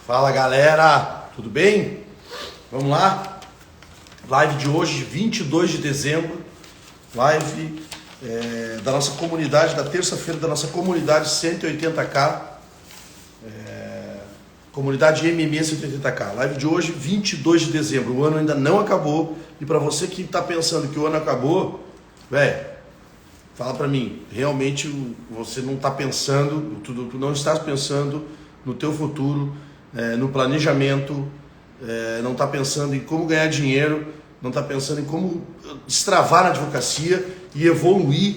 Fala galera, tudo bem? Vamos lá? Live de hoje, 22 de dezembro, live da nossa comunidade, da terça-feira da nossa comunidade 180K, comunidade MMA 180K. Live de hoje, 22 de dezembro, o ano ainda não acabou, e para você que está pensando que o ano acabou, velho, fala para mim, realmente você não está pensando, tu não estás pensando no teu futuro, no planejamento, não está pensando em como ganhar dinheiro, não está pensando em como destravar na advocacia e evoluir,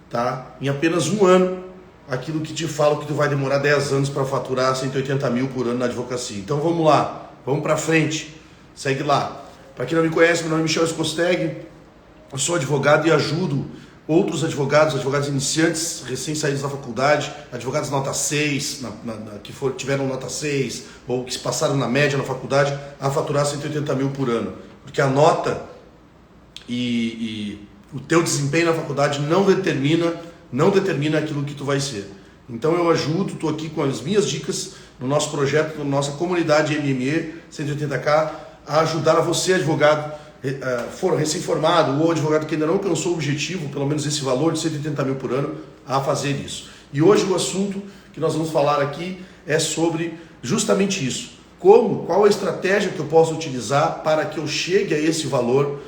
tá? Em apenas um ano, aquilo que te falo que tu vai demorar 10 anos para faturar 180 mil por ano na advocacia. Então vamos lá, vamos para frente, segue lá. Para quem não me conhece, meu nome é Michel Escosteg, eu sou advogado e ajudo outros advogados iniciantes, recém-saídos da faculdade, advogados nota 6, tiveram nota 6, ou que se passaram na média na faculdade, a faturar 180 mil por ano. Porque a nota e o teu desempenho na faculdade não determina aquilo que tu vai ser. Então eu ajudo, estou aqui com as minhas dicas no nosso projeto, na nossa comunidade MMA 180K, a ajudar a você, advogado, recém-formado ou advogado que ainda não alcançou o objetivo, pelo menos esse valor de 180 mil por ano, a fazer isso. E hoje o assunto que nós vamos falar aqui é sobre justamente isso. Qual a estratégia que eu posso utilizar para que eu chegue a esse valor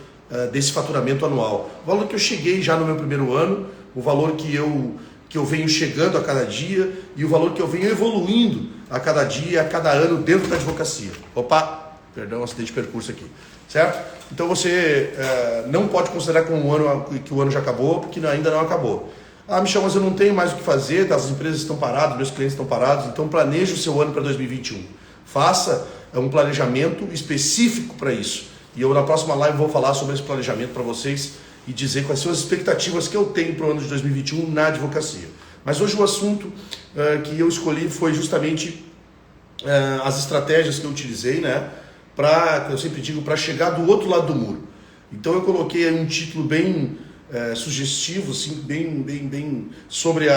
desse faturamento anual? O valor que eu cheguei já no meu primeiro ano, o valor que eu venho chegando a cada dia e o valor que eu venho evoluindo a cada dia, a cada ano dentro da advocacia. Opa, perdão, acidente de percurso aqui. Certo? Então você não pode considerar como que o ano já acabou, porque ainda não acabou. Ah, Michel, mas eu não tenho mais o que fazer, as empresas estão paradas, meus clientes estão parados, então planeje o seu ano para 2021. Faça um planejamento específico para isso. E eu na próxima live vou falar sobre esse planejamento para vocês e dizer quais são as expectativas que eu tenho para o ano de 2021 na advocacia. Mas hoje o assunto que eu escolhi foi justamente as estratégias que eu utilizei, né? Eu sempre digo, para chegar do outro lado do muro. Então eu coloquei aí um título bem sugestivo, assim, bem sobre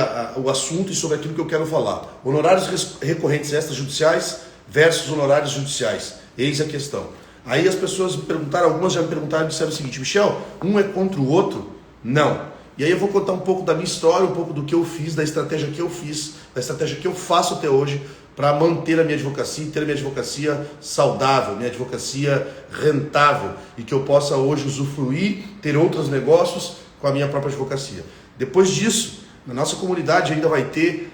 o assunto e sobre aquilo que eu quero falar. Honorários recorrentes extrajudiciais versus honorários judiciais. Eis a questão. Aí as pessoas me perguntaram, algumas já me perguntaram e disseram o seguinte: Michel, um é contra o outro? Não. E aí eu vou contar um pouco da minha história, um pouco do que eu fiz, da estratégia que eu fiz, da estratégia que eu faço até hoje para manter a minha advocacia e ter a minha advocacia saudável, minha advocacia rentável e que eu possa hoje usufruir, ter outros negócios com a minha própria advocacia. Depois disso, na nossa comunidade ainda vai ter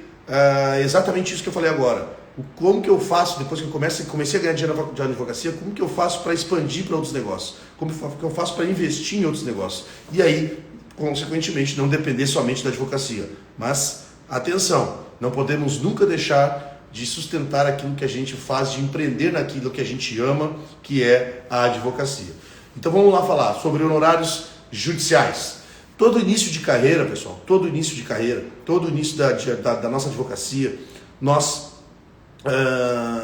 exatamente isso que eu falei agora. Como que eu faço, depois que eu comecei a ganhar dinheiro na advocacia, como que eu faço para expandir para outros negócios? Como que eu faço para investir em outros negócios? E aí, consequentemente, não depender somente da advocacia. Mas, atenção, não podemos nunca deixar de sustentar aquilo que a gente faz, de empreender naquilo que a gente ama, que é a advocacia. Então vamos lá falar sobre honorários judiciais. Todo início de carreira, pessoal, todo início da nossa advocacia,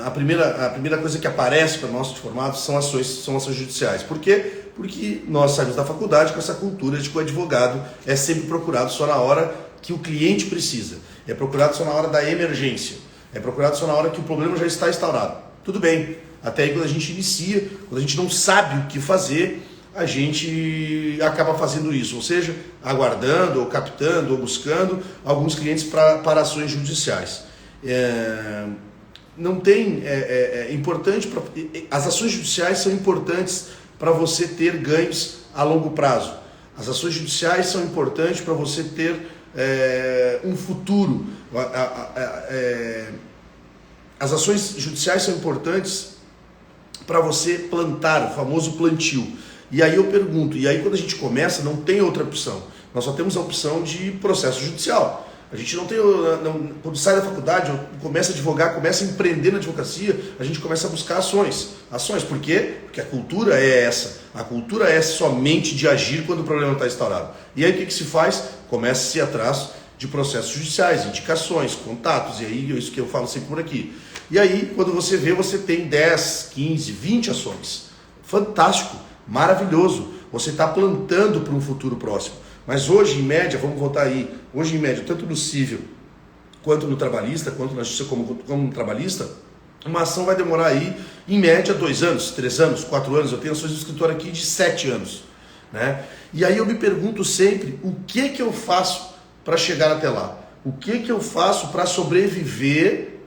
a primeira coisa que aparece para nós formados são ações judiciais. Por quê? Porque nós saímos da faculdade com essa cultura de que o advogado é sempre procurado só na hora que o cliente precisa, é procurado só na hora da emergência, é procurado só na hora que o problema já está instaurado. Tudo bem, até aí quando a gente inicia, quando a gente não sabe o que fazer, a gente acaba fazendo isso, ou seja, aguardando, ou captando, ou buscando alguns clientes para ações judiciais. Importante, as ações judiciais são importantes para você ter ganhos a longo prazo. As ações judiciais são importantes para você ter um futuro. As ações judiciais são importantes para você plantar, o famoso plantio. E aí eu pergunto, e aí quando a gente começa, não tem outra opção. Nós só temos a opção de processo judicial. A gente não tem, quando sai da faculdade, começa a advogar, começa a empreender na advocacia, a gente começa a buscar ações. Ações, por quê? Porque a cultura é essa. A cultura é somente de agir quando o problema está instaurado. E aí o que se faz? Começa-se a ir atrás de processos judiciais, indicações, contatos, e aí é isso que eu falo sempre por aqui. E aí, quando você vê, você tem 10, 15, 20 ações. Fantástico, maravilhoso. Você está plantando para um futuro próximo. Mas hoje, em média, vamos voltar aí, hoje em média, tanto no civil quanto no trabalhista, quanto na justiça como no trabalhista, Uma ação vai demorar aí, em média, 2 anos, 3 anos, 4 anos. Eu tenho ações do escritório aqui de 7 anos. Né? E aí eu me pergunto sempre, o que eu faço para chegar até lá? O que eu faço para sobreviver,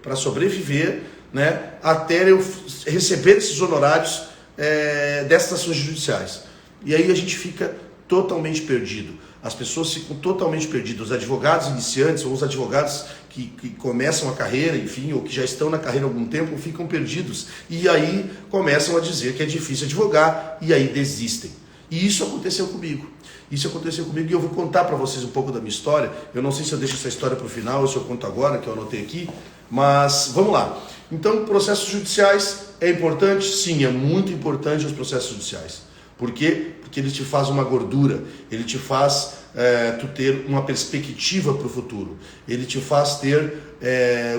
né, até eu receber esses honorários dessas ações judiciais? E aí a gente fica totalmente perdido. As pessoas ficam totalmente perdidas. Os advogados iniciantes ou os advogados que começam a carreira, enfim, ou que já estão na carreira há algum tempo, ficam perdidos. E aí começam a dizer que é difícil advogar e aí desistem. E isso aconteceu comigo. Isso aconteceu comigo e eu vou contar para vocês um pouco da minha história. Eu não sei se eu deixo essa história para o final ou se eu conto agora, que eu anotei aqui, mas vamos lá. Então, processos judiciais é importante? Sim, é muito importante os processos judiciais. Por quê? Porque ele te faz uma gordura, ele te faz tu ter uma perspectiva para o futuro, ele te faz ter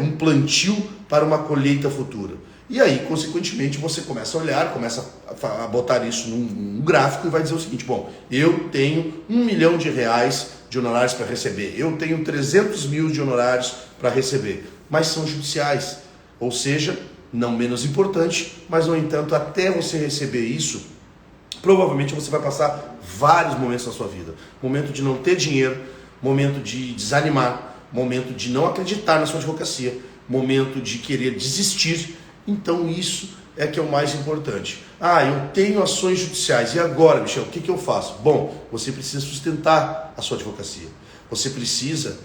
um plantio para uma colheita futura. E aí, consequentemente, você começa a olhar, começa a botar isso num gráfico e vai dizer o seguinte: bom, eu tenho R$1 milhão de honorários para receber, eu tenho 300 mil de honorários para receber, mas são judiciais, ou seja, não menos importante, mas no entanto, até você receber isso, provavelmente você vai passar vários momentos na sua vida. Momento de não ter dinheiro, momento de desanimar, momento de não acreditar na sua advocacia, momento de querer desistir. Então isso é que é o mais importante. Eu tenho ações judiciais, e agora, Michel, o que eu faço? Bom, você precisa sustentar a sua advocacia. Você precisa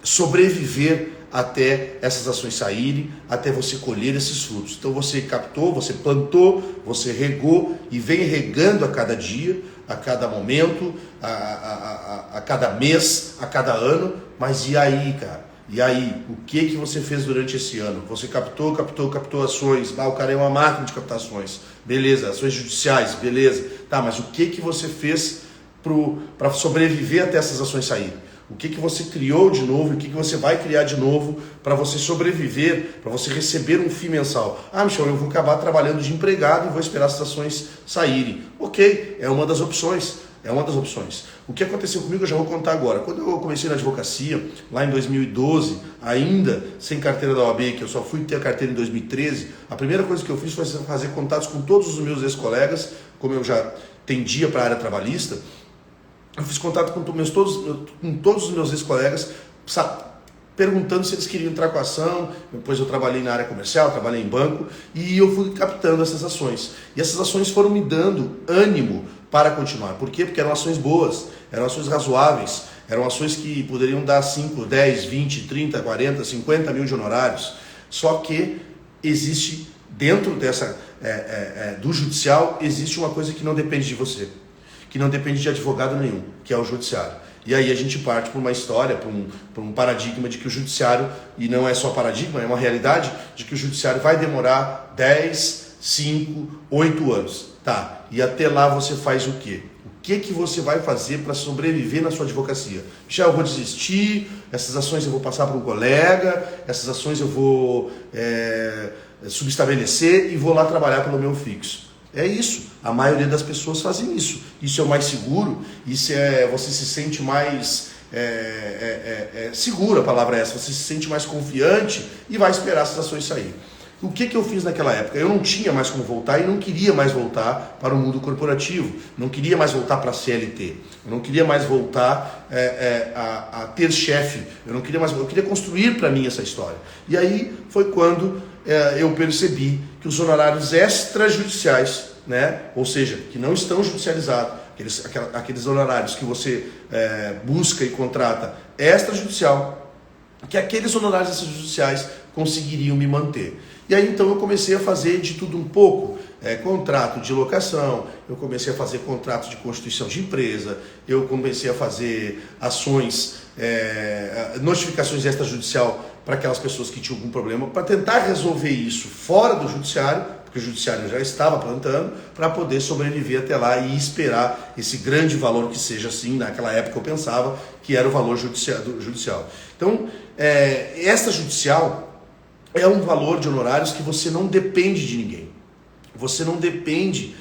sobreviver até essas ações saírem, até você colher esses frutos. Então você captou, você plantou, você regou e vem regando a cada dia, a cada momento, a cada mês, a cada ano. Mas e aí, cara? E aí, o que você fez durante esse ano? Você captou ações. O cara é uma máquina de captar ações. Beleza, ações judiciais, beleza. Tá, mas o que você fez para sobreviver até essas ações saírem? O que você criou de novo, o que você vai criar de novo para você sobreviver, para você receber um FII mensal. Michel, eu vou acabar trabalhando de empregado e vou esperar as ações saírem. Ok, é uma das opções. O que aconteceu comigo eu já vou contar agora. Quando eu comecei na advocacia, lá em 2012, ainda sem carteira da OAB, que eu só fui ter a carteira em 2013, a primeira coisa que eu fiz foi fazer contatos com todos os meus ex-colegas, como eu já tendia para a área trabalhista. Eu fiz contato com todos os meus ex-colegas, perguntando se eles queriam entrar com a ação. Depois eu trabalhei na área comercial, trabalhei em banco e eu fui captando essas ações. E essas ações foram me dando ânimo para continuar. Por quê? Porque eram ações boas, eram ações razoáveis, eram ações que poderiam dar 5, 10, 20, 30, 40, 50 mil de honorários. Só que existe, dentro do judicial, existe uma coisa que não depende de você, que não depende de advogado nenhum, que é o judiciário. E aí a gente parte para uma história, para um paradigma de que o judiciário, e não é só paradigma, é uma realidade, de que o judiciário vai demorar 10, 5, 8 anos. Tá, e até lá você faz o quê? O que você vai fazer para sobreviver na sua advocacia? Já eu vou desistir, essas ações eu vou passar para um colega, essas ações eu vou subestabelecer e vou lá trabalhar pelo meu fixo. É isso, a maioria das pessoas fazem isso. Isso é o mais seguro, você se sente mais seguro, a palavra é essa, você se sente mais confiante e vai esperar essas ações saírem. O que eu fiz naquela época? Eu não tinha mais como voltar e não queria mais voltar para o mundo corporativo, não queria mais voltar para a CLT, eu não queria mais voltar a ter chefe, eu queria construir para mim essa história. E aí foi quando eu percebi que os honorários extrajudiciais, né, ou seja, que não estão judicializados, aqueles honorários que você busca e contrata extrajudicial, que aqueles honorários extrajudiciais conseguiriam me manter. E aí então eu comecei a fazer de tudo um pouco, contrato de locação, eu comecei a fazer contratos de constituição de empresa, eu comecei a fazer ações, notificações extrajudicial para aquelas pessoas que tinham algum problema, para tentar resolver isso fora do judiciário, porque o judiciário já estava plantando, para poder sobreviver até lá e esperar esse grande valor que seja assim, naquela época eu pensava que era o valor judicial. Então, extrajudicial é um valor de honorários que você não depende de ninguém. Você não depende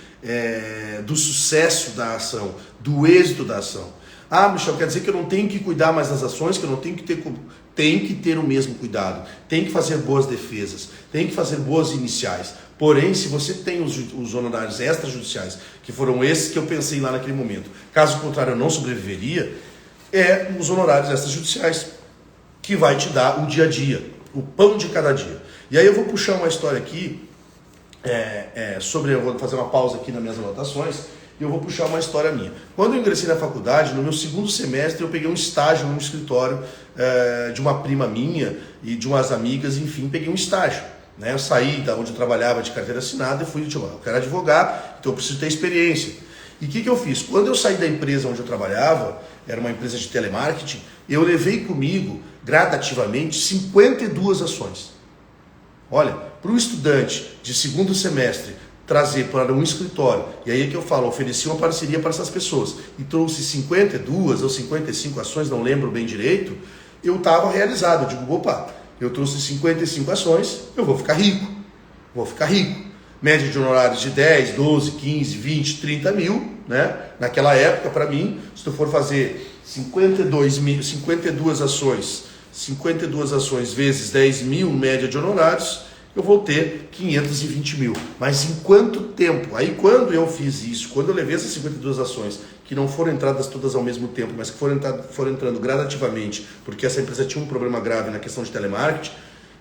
do sucesso da ação, do êxito da ação. Ah, Michel, quer dizer que eu não tenho que cuidar mais das ações, que eu não tenho que ter... Tem que ter o mesmo cuidado, tem que fazer boas defesas, tem que fazer boas iniciais. Porém, se você tem os honorários extrajudiciais, que foram esses que eu pensei lá naquele momento, caso contrário eu não sobreviveria, é os honorários extrajudiciais que vai te dar o dia a dia, o pão de cada dia. E aí eu vou puxar uma história aqui, eu vou fazer uma pausa aqui nas minhas anotações, e eu vou puxar uma história minha. Quando eu ingressei na faculdade, no meu segundo semestre, eu peguei um estágio num escritório de uma prima minha e de umas amigas, enfim, peguei um estágio. Né? Eu saí da onde eu trabalhava de carteira assinada e fui, eu quero advogar, então eu preciso ter experiência. E o que eu fiz? Quando eu saí da empresa onde eu trabalhava, era uma empresa de telemarketing, eu levei comigo, gradativamente, 52 ações. Olha, para o estudante de segundo semestre trazer para um escritório, e aí é que eu falo, ofereci uma parceria para essas pessoas, e trouxe 52 ou 55 ações, não lembro bem direito, eu estava realizado. Eu digo, opa, eu trouxe 55 ações, eu vou ficar rico. Média de honorários de 10, 12, 15, 20, 30 mil, né? Naquela época, para mim, se tu for fazer 52 ações vezes 10 mil média de honorários, eu vou ter 520 mil. Mas em quanto tempo? Aí quando eu fiz isso, quando eu levei essas 52 ações, que não foram entradas todas ao mesmo tempo, mas que foram entrando gradativamente, porque essa empresa tinha um problema grave na questão de telemarketing,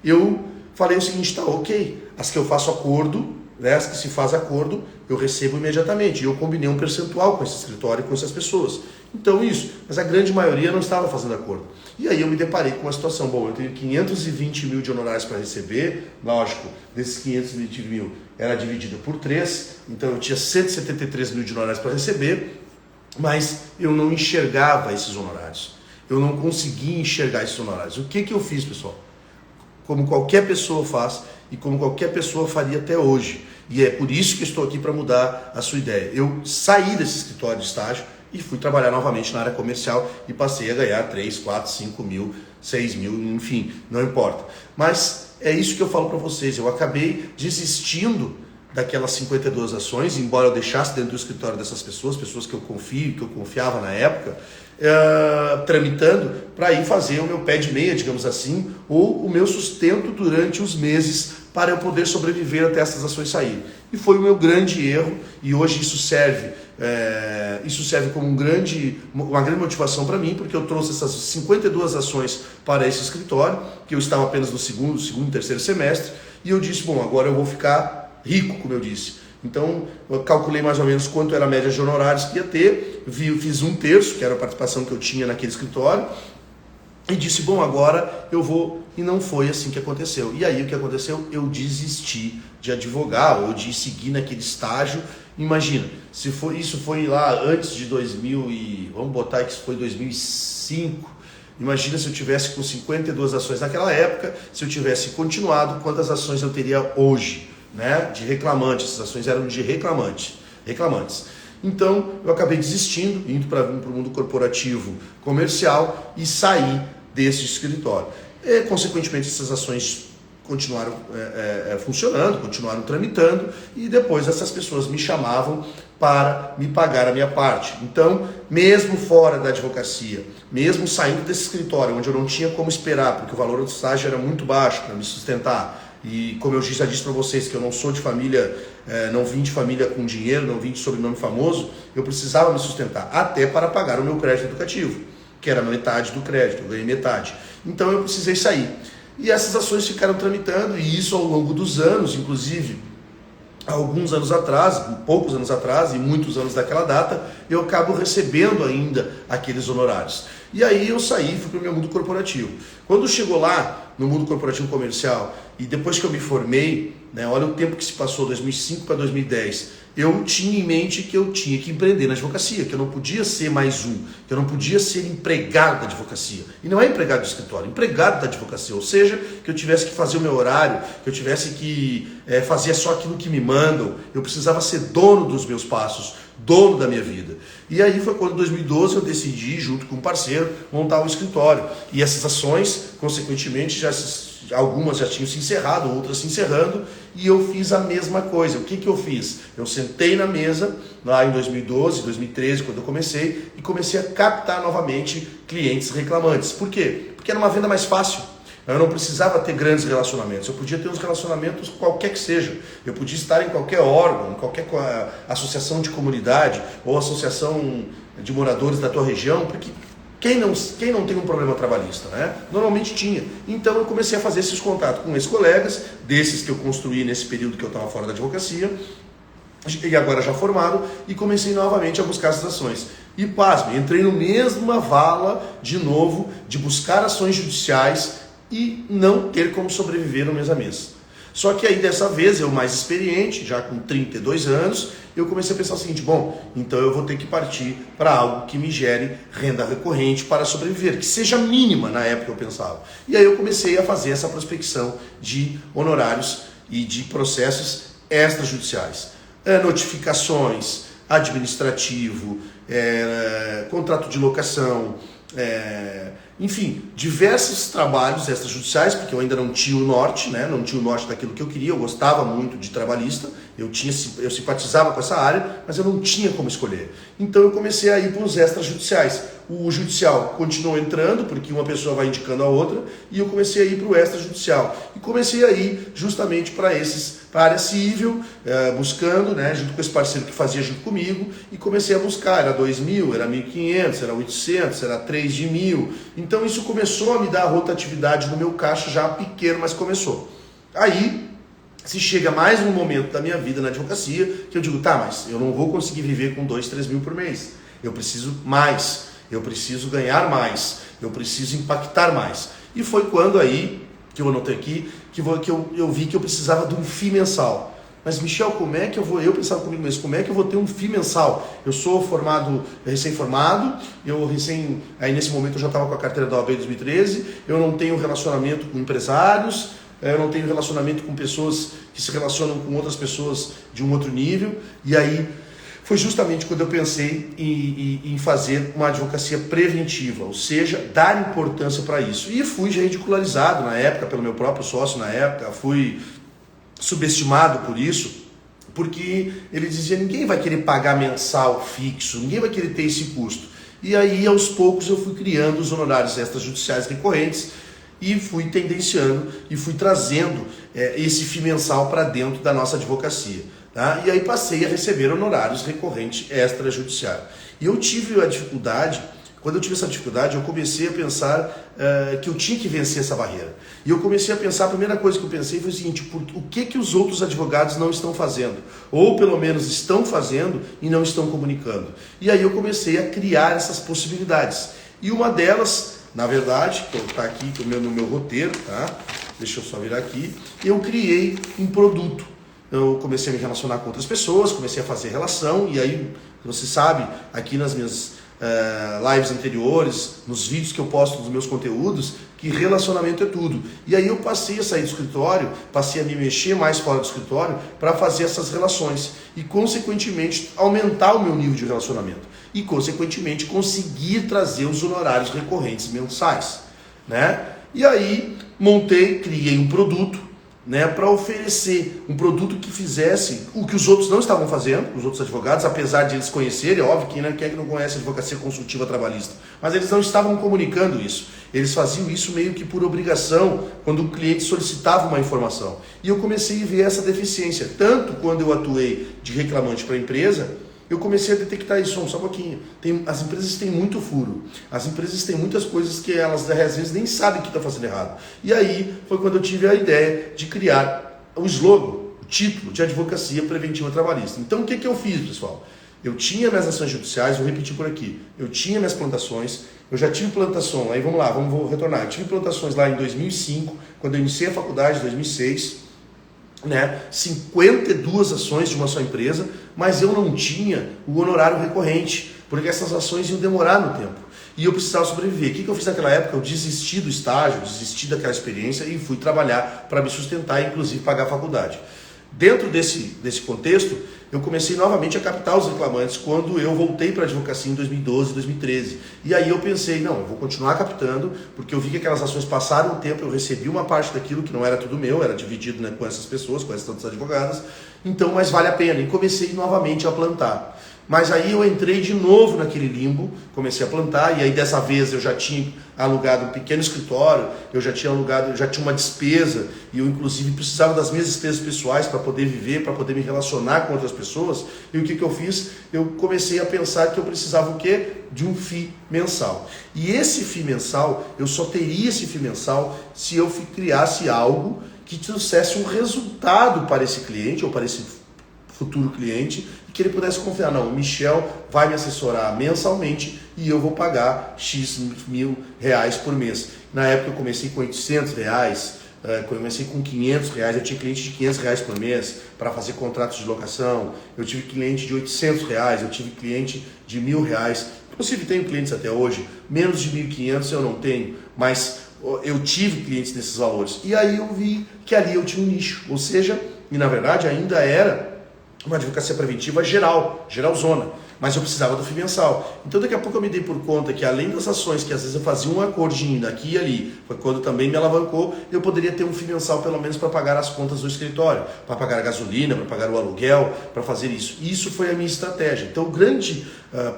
eu falei o seguinte, tá, ok, as que eu faço acordo, né, as que se faz acordo, eu recebo imediatamente. E eu combinei um percentual com esse escritório e com essas pessoas. Então isso, mas a grande maioria não estava fazendo acordo. E aí eu me deparei com uma situação, bom, eu tenho 520 mil de honorários para receber, lógico, desses 520 mil era dividido por 3, então eu tinha 173 mil de honorários para receber, mas eu não enxergava esses honorários. Eu não conseguia enxergar esses honorários. O que eu fiz, pessoal? Como qualquer pessoa faz e como qualquer pessoa faria até hoje. E é por isso que estou aqui para mudar a sua ideia. Eu saí desse escritório de estágio e fui trabalhar novamente na área comercial e passei a ganhar 3, 4, 5 mil, 6 mil, enfim, não importa. Mas é isso que eu falo para vocês. Eu acabei desistindo daquelas 52 ações, embora eu deixasse dentro do escritório dessas pessoas que eu confio, que eu confiava na época, tramitando para ir fazer o meu pé de meia, digamos assim, ou o meu sustento durante os meses para eu poder sobreviver até essas ações saírem. E foi o meu grande erro, e hoje isso serve como uma grande motivação para mim, porque eu trouxe essas 52 ações para esse escritório, que eu estava apenas no segundo, terceiro semestre, e eu disse, bom, agora eu vou ficar rico, como eu disse. Então, eu calculei mais ou menos quanto era a média de honorários que ia ter, fiz 1/3, que era a participação que eu tinha naquele escritório, e disse, bom, agora eu vou... E não foi assim que aconteceu. E aí o que aconteceu? Eu desisti de advogar, ou de seguir naquele estágio. Imagina, isso foi lá antes de 2000 e... Vamos botar que isso foi 2005. Imagina se eu tivesse com 52 ações naquela época, se eu tivesse continuado, quantas ações eu teria hoje, né? De reclamante. Essas ações eram de reclamantes. Então, eu acabei desistindo, indo para o mundo corporativo comercial e saí desse escritório. E, consequentemente, essas ações continuaram funcionando, continuaram tramitando, e depois essas pessoas me chamavam para me pagar a minha parte. Então, mesmo fora da advocacia, mesmo saindo desse escritório, onde eu não tinha como esperar, porque o valor do estágio era muito baixo para me sustentar, e como eu já disse para vocês que eu não sou de família, não vim de família com dinheiro, não vim de sobrenome famoso, eu precisava me sustentar, até para pagar o meu crédito educativo, que era metade do crédito, eu ganhei metade. Então eu precisei sair. E essas ações ficaram tramitando, e isso ao longo dos anos, inclusive, alguns anos atrás, poucos anos atrás, e muitos anos daquela data, eu acabo recebendo ainda aqueles honorários. E aí eu saí e fui para o meu mundo corporativo. Quando chegou lá, no mundo corporativo comercial, e depois que eu me formei, né, olha o tempo que se passou, 2005 para 2010, eu tinha em mente que eu tinha que empreender na advocacia, que eu não podia ser mais que eu não podia ser empregado da advocacia. E não é empregado do escritório, empregado da advocacia, ou seja, que eu tivesse que fazer o meu horário, que eu tivesse que fazer só aquilo que me mandam, eu precisava ser dono dos meus passos, dono da minha vida. E aí foi quando, em 2012, eu decidi, junto com um parceiro, montar um escritório. E essas ações, consequentemente, algumas já tinham se encerrado, outras se encerrando, e eu fiz a mesma coisa. O que eu fiz? Eu sentei na mesa, lá em 2012, 2013, quando eu comecei, e comecei a captar novamente clientes reclamantes. Por quê? Porque era uma venda mais fácil. Eu não precisava ter grandes relacionamentos, eu podia ter uns relacionamentos qualquer que seja. Eu podia estar em qualquer órgão, em qualquer associação de comunidade ou associação de moradores da tua região, porque quem não tem um problema trabalhista, né? Normalmente tinha. Então eu comecei a fazer esses contatos com ex-colegas, desses que eu construí nesse período que eu estava fora da advocacia, e agora já formado, e comecei novamente a buscar essas ações. E pasme, entrei no mesma vala de novo de buscar ações judiciais e não ter como sobreviver no mês a mês. Só que aí dessa vez, eu mais experiente, já com 32 anos, eu comecei a pensar o seguinte, bom, então eu vou ter que partir para algo que me gere renda recorrente para sobreviver, que seja mínima na época eu pensava. E aí eu comecei a fazer essa prospecção de honorários e de processos extrajudiciais. Notificações, administrativo, contrato de locação, enfim, diversos trabalhos extrajudiciais, porque eu ainda não tinha o norte, né? Não tinha o norte daquilo que eu queria, eu gostava muito de trabalhista, eu simpatizava com essa área, mas eu não tinha como escolher. Então eu comecei a ir para os extrajudiciais. O judicial continuou entrando, porque uma pessoa vai indicando a outra, e eu comecei a ir para o extrajudicial. E comecei a ir justamente para a área civil, buscando, né, junto com esse parceiro que fazia junto comigo, e comecei a buscar, era 2.000, era 1.500, era 800, era 3 de 1.000. Então isso começou a me dar rotatividade no meu caixa, já pequeno, mas começou. Aí se chega mais um momento da minha vida na advocacia, que eu digo, tá, mas eu não vou conseguir viver com 2, 3 mil por mês. Eu preciso mais, eu preciso ganhar mais, eu preciso impactar mais. E foi quando aí, que eu anotei aqui, que eu vi que eu precisava de um FII mensal. Mas Michel, como é que eu vou? Eu pensava comigo mesmo, como é que eu vou ter um FII mensal? Eu sou recém-formado, aí nesse momento eu já estava com a carteira da OAB em 2013, eu não tenho relacionamento com empresários, eu não tenho relacionamento com pessoas que se relacionam com outras pessoas de um outro nível, e aí foi justamente quando eu pensei em fazer uma advocacia preventiva, ou seja, dar importância para isso. E fui ridicularizado na época, pelo meu próprio sócio na época, fui subestimado por isso, porque ele dizia, ninguém vai querer pagar mensal fixo, ninguém vai querer ter esse custo. E aí, aos poucos, eu fui criando os honorários extrajudiciais recorrentes e fui tendenciando e fui trazendo esse FII mensal para dentro da nossa advocacia. Tá? E aí passei a receber honorários recorrentes extrajudiciais. E eu tive a dificuldade, quando eu tive essa dificuldade, eu comecei a pensar que eu tinha que vencer essa barreira. E eu comecei a pensar, a primeira coisa que eu pensei foi o seguinte, o que os outros advogados não estão fazendo? Ou pelo menos estão fazendo e não estão comunicando. E aí eu comecei a criar essas possibilidades. E uma delas, na verdade, que está aqui no meu roteiro, tá? Deixa eu só virar aqui, eu criei um produto. Eu comecei a me relacionar com outras pessoas, comecei a fazer relação, e aí, você sabe, aqui nas minhas lives anteriores, nos vídeos que eu posto dos meus conteúdos, que relacionamento é tudo. E aí eu passei a sair do escritório, passei a me mexer mais fora do escritório para fazer essas relações e, consequentemente, aumentar o meu nível de relacionamento e, consequentemente, conseguir trazer os honorários recorrentes mensais, né? E aí criei um produto, né, para oferecer um produto que fizesse o que os outros não estavam fazendo, os outros advogados, apesar de eles conhecerem, é óbvio que quem é que não conhece a advocacia consultiva trabalhista, mas eles não estavam comunicando isso, eles faziam isso meio que por obrigação, quando o cliente solicitava uma informação. E eu comecei a ver essa deficiência, tanto quando eu atuei de reclamante para a empresa, eu comecei a detectar isso, só um pouquinho. As empresas têm muito furo, as empresas têm muitas coisas que elas às vezes nem sabem que estão fazendo errado. E aí foi quando eu tive a ideia de criar o slogan, o título de advocacia preventiva trabalhista. Então o que eu fiz, pessoal? Eu tinha minhas ações judiciais, vou repetir por aqui, eu tinha minhas plantações, eu já tive plantação, aí vamos lá, vou retornar, eu tive plantações lá em 2005, quando eu iniciei a faculdade, em 2006, né, 52 ações de uma só empresa, mas eu não tinha o honorário recorrente, porque essas ações iam demorar no tempo e eu precisava sobreviver. O que eu fiz naquela época? Eu desisti do estágio, desisti daquela experiência e fui trabalhar para me sustentar e inclusive pagar a faculdade. Dentro desse contexto, eu comecei novamente a captar os reclamantes quando eu voltei para a advocacia em 2012, 2013. E aí eu pensei, não, eu vou continuar captando, porque eu vi que aquelas ações passaram o tempo, eu recebi uma parte daquilo que não era tudo meu, era dividido, né, com essas pessoas, com essas tantas advogadas, então, mas vale a pena. E comecei novamente a plantar. Mas aí eu entrei de novo naquele limbo, comecei a plantar, e aí dessa vez eu já tinha alugado um pequeno escritório, eu já tinha alugado, já tinha uma despesa, e eu inclusive precisava das minhas despesas pessoais para poder viver, para poder me relacionar com outras pessoas. E o que eu fiz? Eu comecei a pensar que eu precisava o quê? De um FII mensal. E esse FII mensal, eu só teria esse FII mensal se eu criasse algo que trouxesse um resultado para esse cliente, ou para esse futuro cliente, e que ele pudesse confiar, não, o Michel vai me assessorar mensalmente e eu vou pagar X mil reais por mês. Na época eu comecei com 800 reais, comecei com 500 reais, eu tinha cliente de 500 reais por mês para fazer contratos de locação, eu tive cliente de 800 reais, eu tive cliente de 1.000 reais, inclusive tenho clientes até hoje, menos de 1.500 eu não tenho, mas eu tive clientes nesses valores. E aí eu vi que ali eu tinha um nicho, ou seja, e na verdade ainda era uma advocacia preventiva geralzona, mas eu precisava do FII mensal. Então daqui a pouco eu me dei por conta que além das ações que às vezes eu fazia um acordinho daqui e ali, foi quando também me alavancou, eu poderia ter um FII mensal pelo menos para pagar as contas do escritório, para pagar a gasolina, para pagar o aluguel, para fazer isso. E isso foi a minha estratégia. Então o grande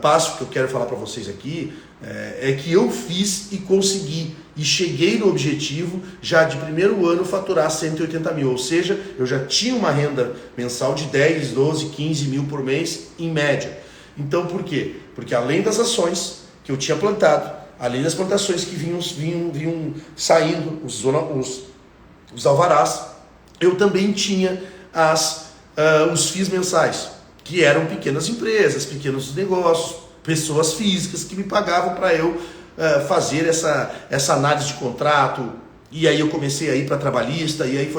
passo que eu quero falar para vocês aqui é que eu fiz e consegui, e cheguei no objetivo já de primeiro ano faturar 180 mil, ou seja, eu já tinha uma renda mensal de 10, 12, 15 mil por mês em média. Então por quê? Porque além das ações que eu tinha plantado, além das plantações que vinham saindo, os alvarás, eu também tinha os FIIs mensais, que eram pequenas empresas, pequenos negócios, pessoas físicas que me pagavam para eu fazer essa análise de contrato. E aí eu comecei a ir para trabalhista, e aí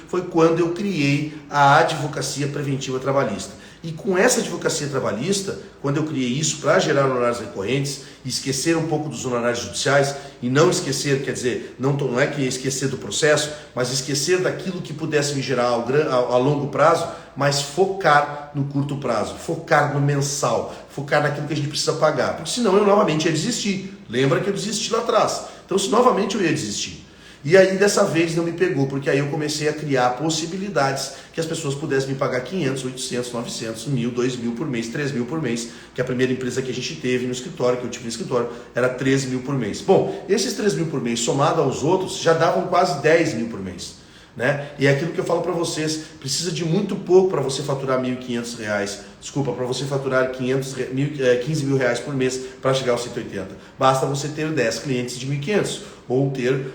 foi quando eu criei a advocacia preventiva trabalhista. E com essa advocacia trabalhista, quando eu criei isso para gerar honorários recorrentes, esquecer um pouco dos honorários judiciais, e não esquecer, quer dizer, não é que esquecer do processo, mas esquecer daquilo que pudesse me gerar a longo prazo, mas focar no curto prazo, focar no mensal, focar naquilo que a gente precisa pagar, porque senão eu novamente ia desistir. Lembra que eu desisti lá atrás, então se novamente eu ia desistir. E aí dessa vez não me pegou, porque aí eu comecei a criar possibilidades que as pessoas pudessem me pagar 500, 800, 900, 1.000, 2.000 por mês, 3.000 por mês, que a primeira empresa que a gente teve no escritório, que eu tive no escritório, era 13.000 por mês. Bom, esses 3.000 por mês, somado aos outros, já davam quase 10.000 por mês. Né? E é aquilo que eu falo para vocês, precisa de muito pouco para você faturar 1.500 reais, desculpa, para você faturar 15 mil reais por mês para chegar aos 180. Basta você ter 10 clientes de 1.500 ou ter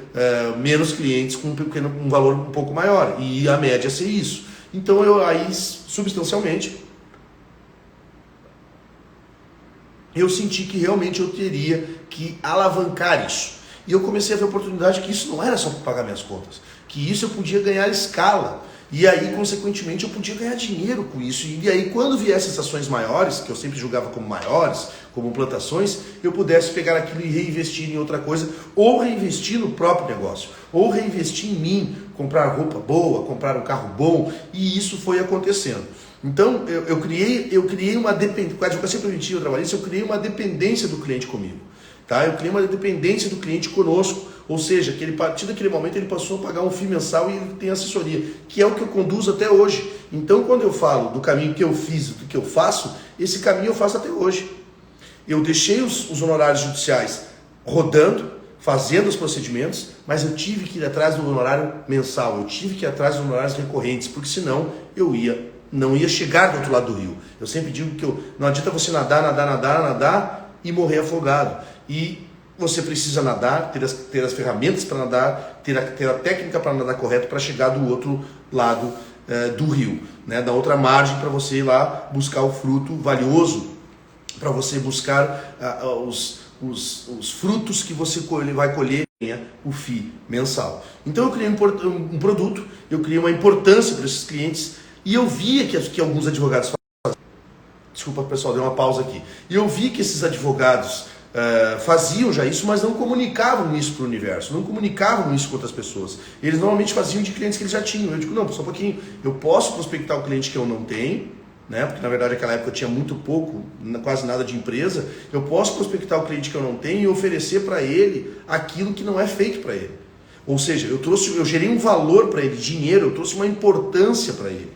menos clientes com um valor um pouco maior, e a média ser isso. Então eu aí, substancialmente, eu senti que realmente eu teria que alavancar isso. E eu comecei a ver a oportunidade que isso não era só para pagar minhas contas, que isso eu podia ganhar escala. E aí, consequentemente, eu podia ganhar dinheiro com isso. E aí, quando viessem essas ações maiores, que eu sempre julgava como maiores, como plantações, eu pudesse pegar aquilo e reinvestir em outra coisa, ou reinvestir no próprio negócio, ou reinvestir em mim, comprar roupa boa, comprar um carro bom, e isso foi acontecendo. Então, eu criei uma dependência, com a advocacia preventiva trabalhista, eu criei uma dependência do cliente comigo. Tá? Eu criei uma dependência do cliente conosco, ou seja, que ele, a partir daquele momento ele passou a pagar um FII mensal e ele tem assessoria, que é o que eu conduzo até hoje. Então, quando eu falo do caminho que eu fiz, do que eu faço, esse caminho eu faço até hoje. Eu deixei os honorários judiciais rodando, fazendo os procedimentos, mas eu tive que ir atrás do honorário mensal, eu tive que ir atrás dos honorários recorrentes, porque senão eu não ia chegar do outro lado do rio. Eu sempre digo que não adianta você nadar e morrer afogado. E você precisa nadar, ter as ferramentas para nadar, ter a técnica para nadar correto para chegar do outro lado do rio, né? Da outra margem, para você ir lá buscar o fruto valioso, para você buscar os frutos que você vai colher, o FII mensal. Então eu criei um produto, eu criei uma importância para esses clientes, e eu via que alguns advogados faziam. Desculpa pessoal, dei uma pausa aqui. E eu vi que esses advogados faziam já isso, mas não comunicavam isso para o universo, não comunicavam isso com outras pessoas. Eles normalmente faziam de clientes que eles já tinham. Eu digo, não, só um pouquinho, eu posso prospectar o cliente que eu não tenho, né? Porque na verdade naquela época eu tinha muito pouco, quase nada de empresa, eu posso prospectar o cliente que eu não tenho e oferecer para ele aquilo que não é feito para ele. Ou seja, eu gerei um valor para ele, dinheiro, eu trouxe uma importância para ele.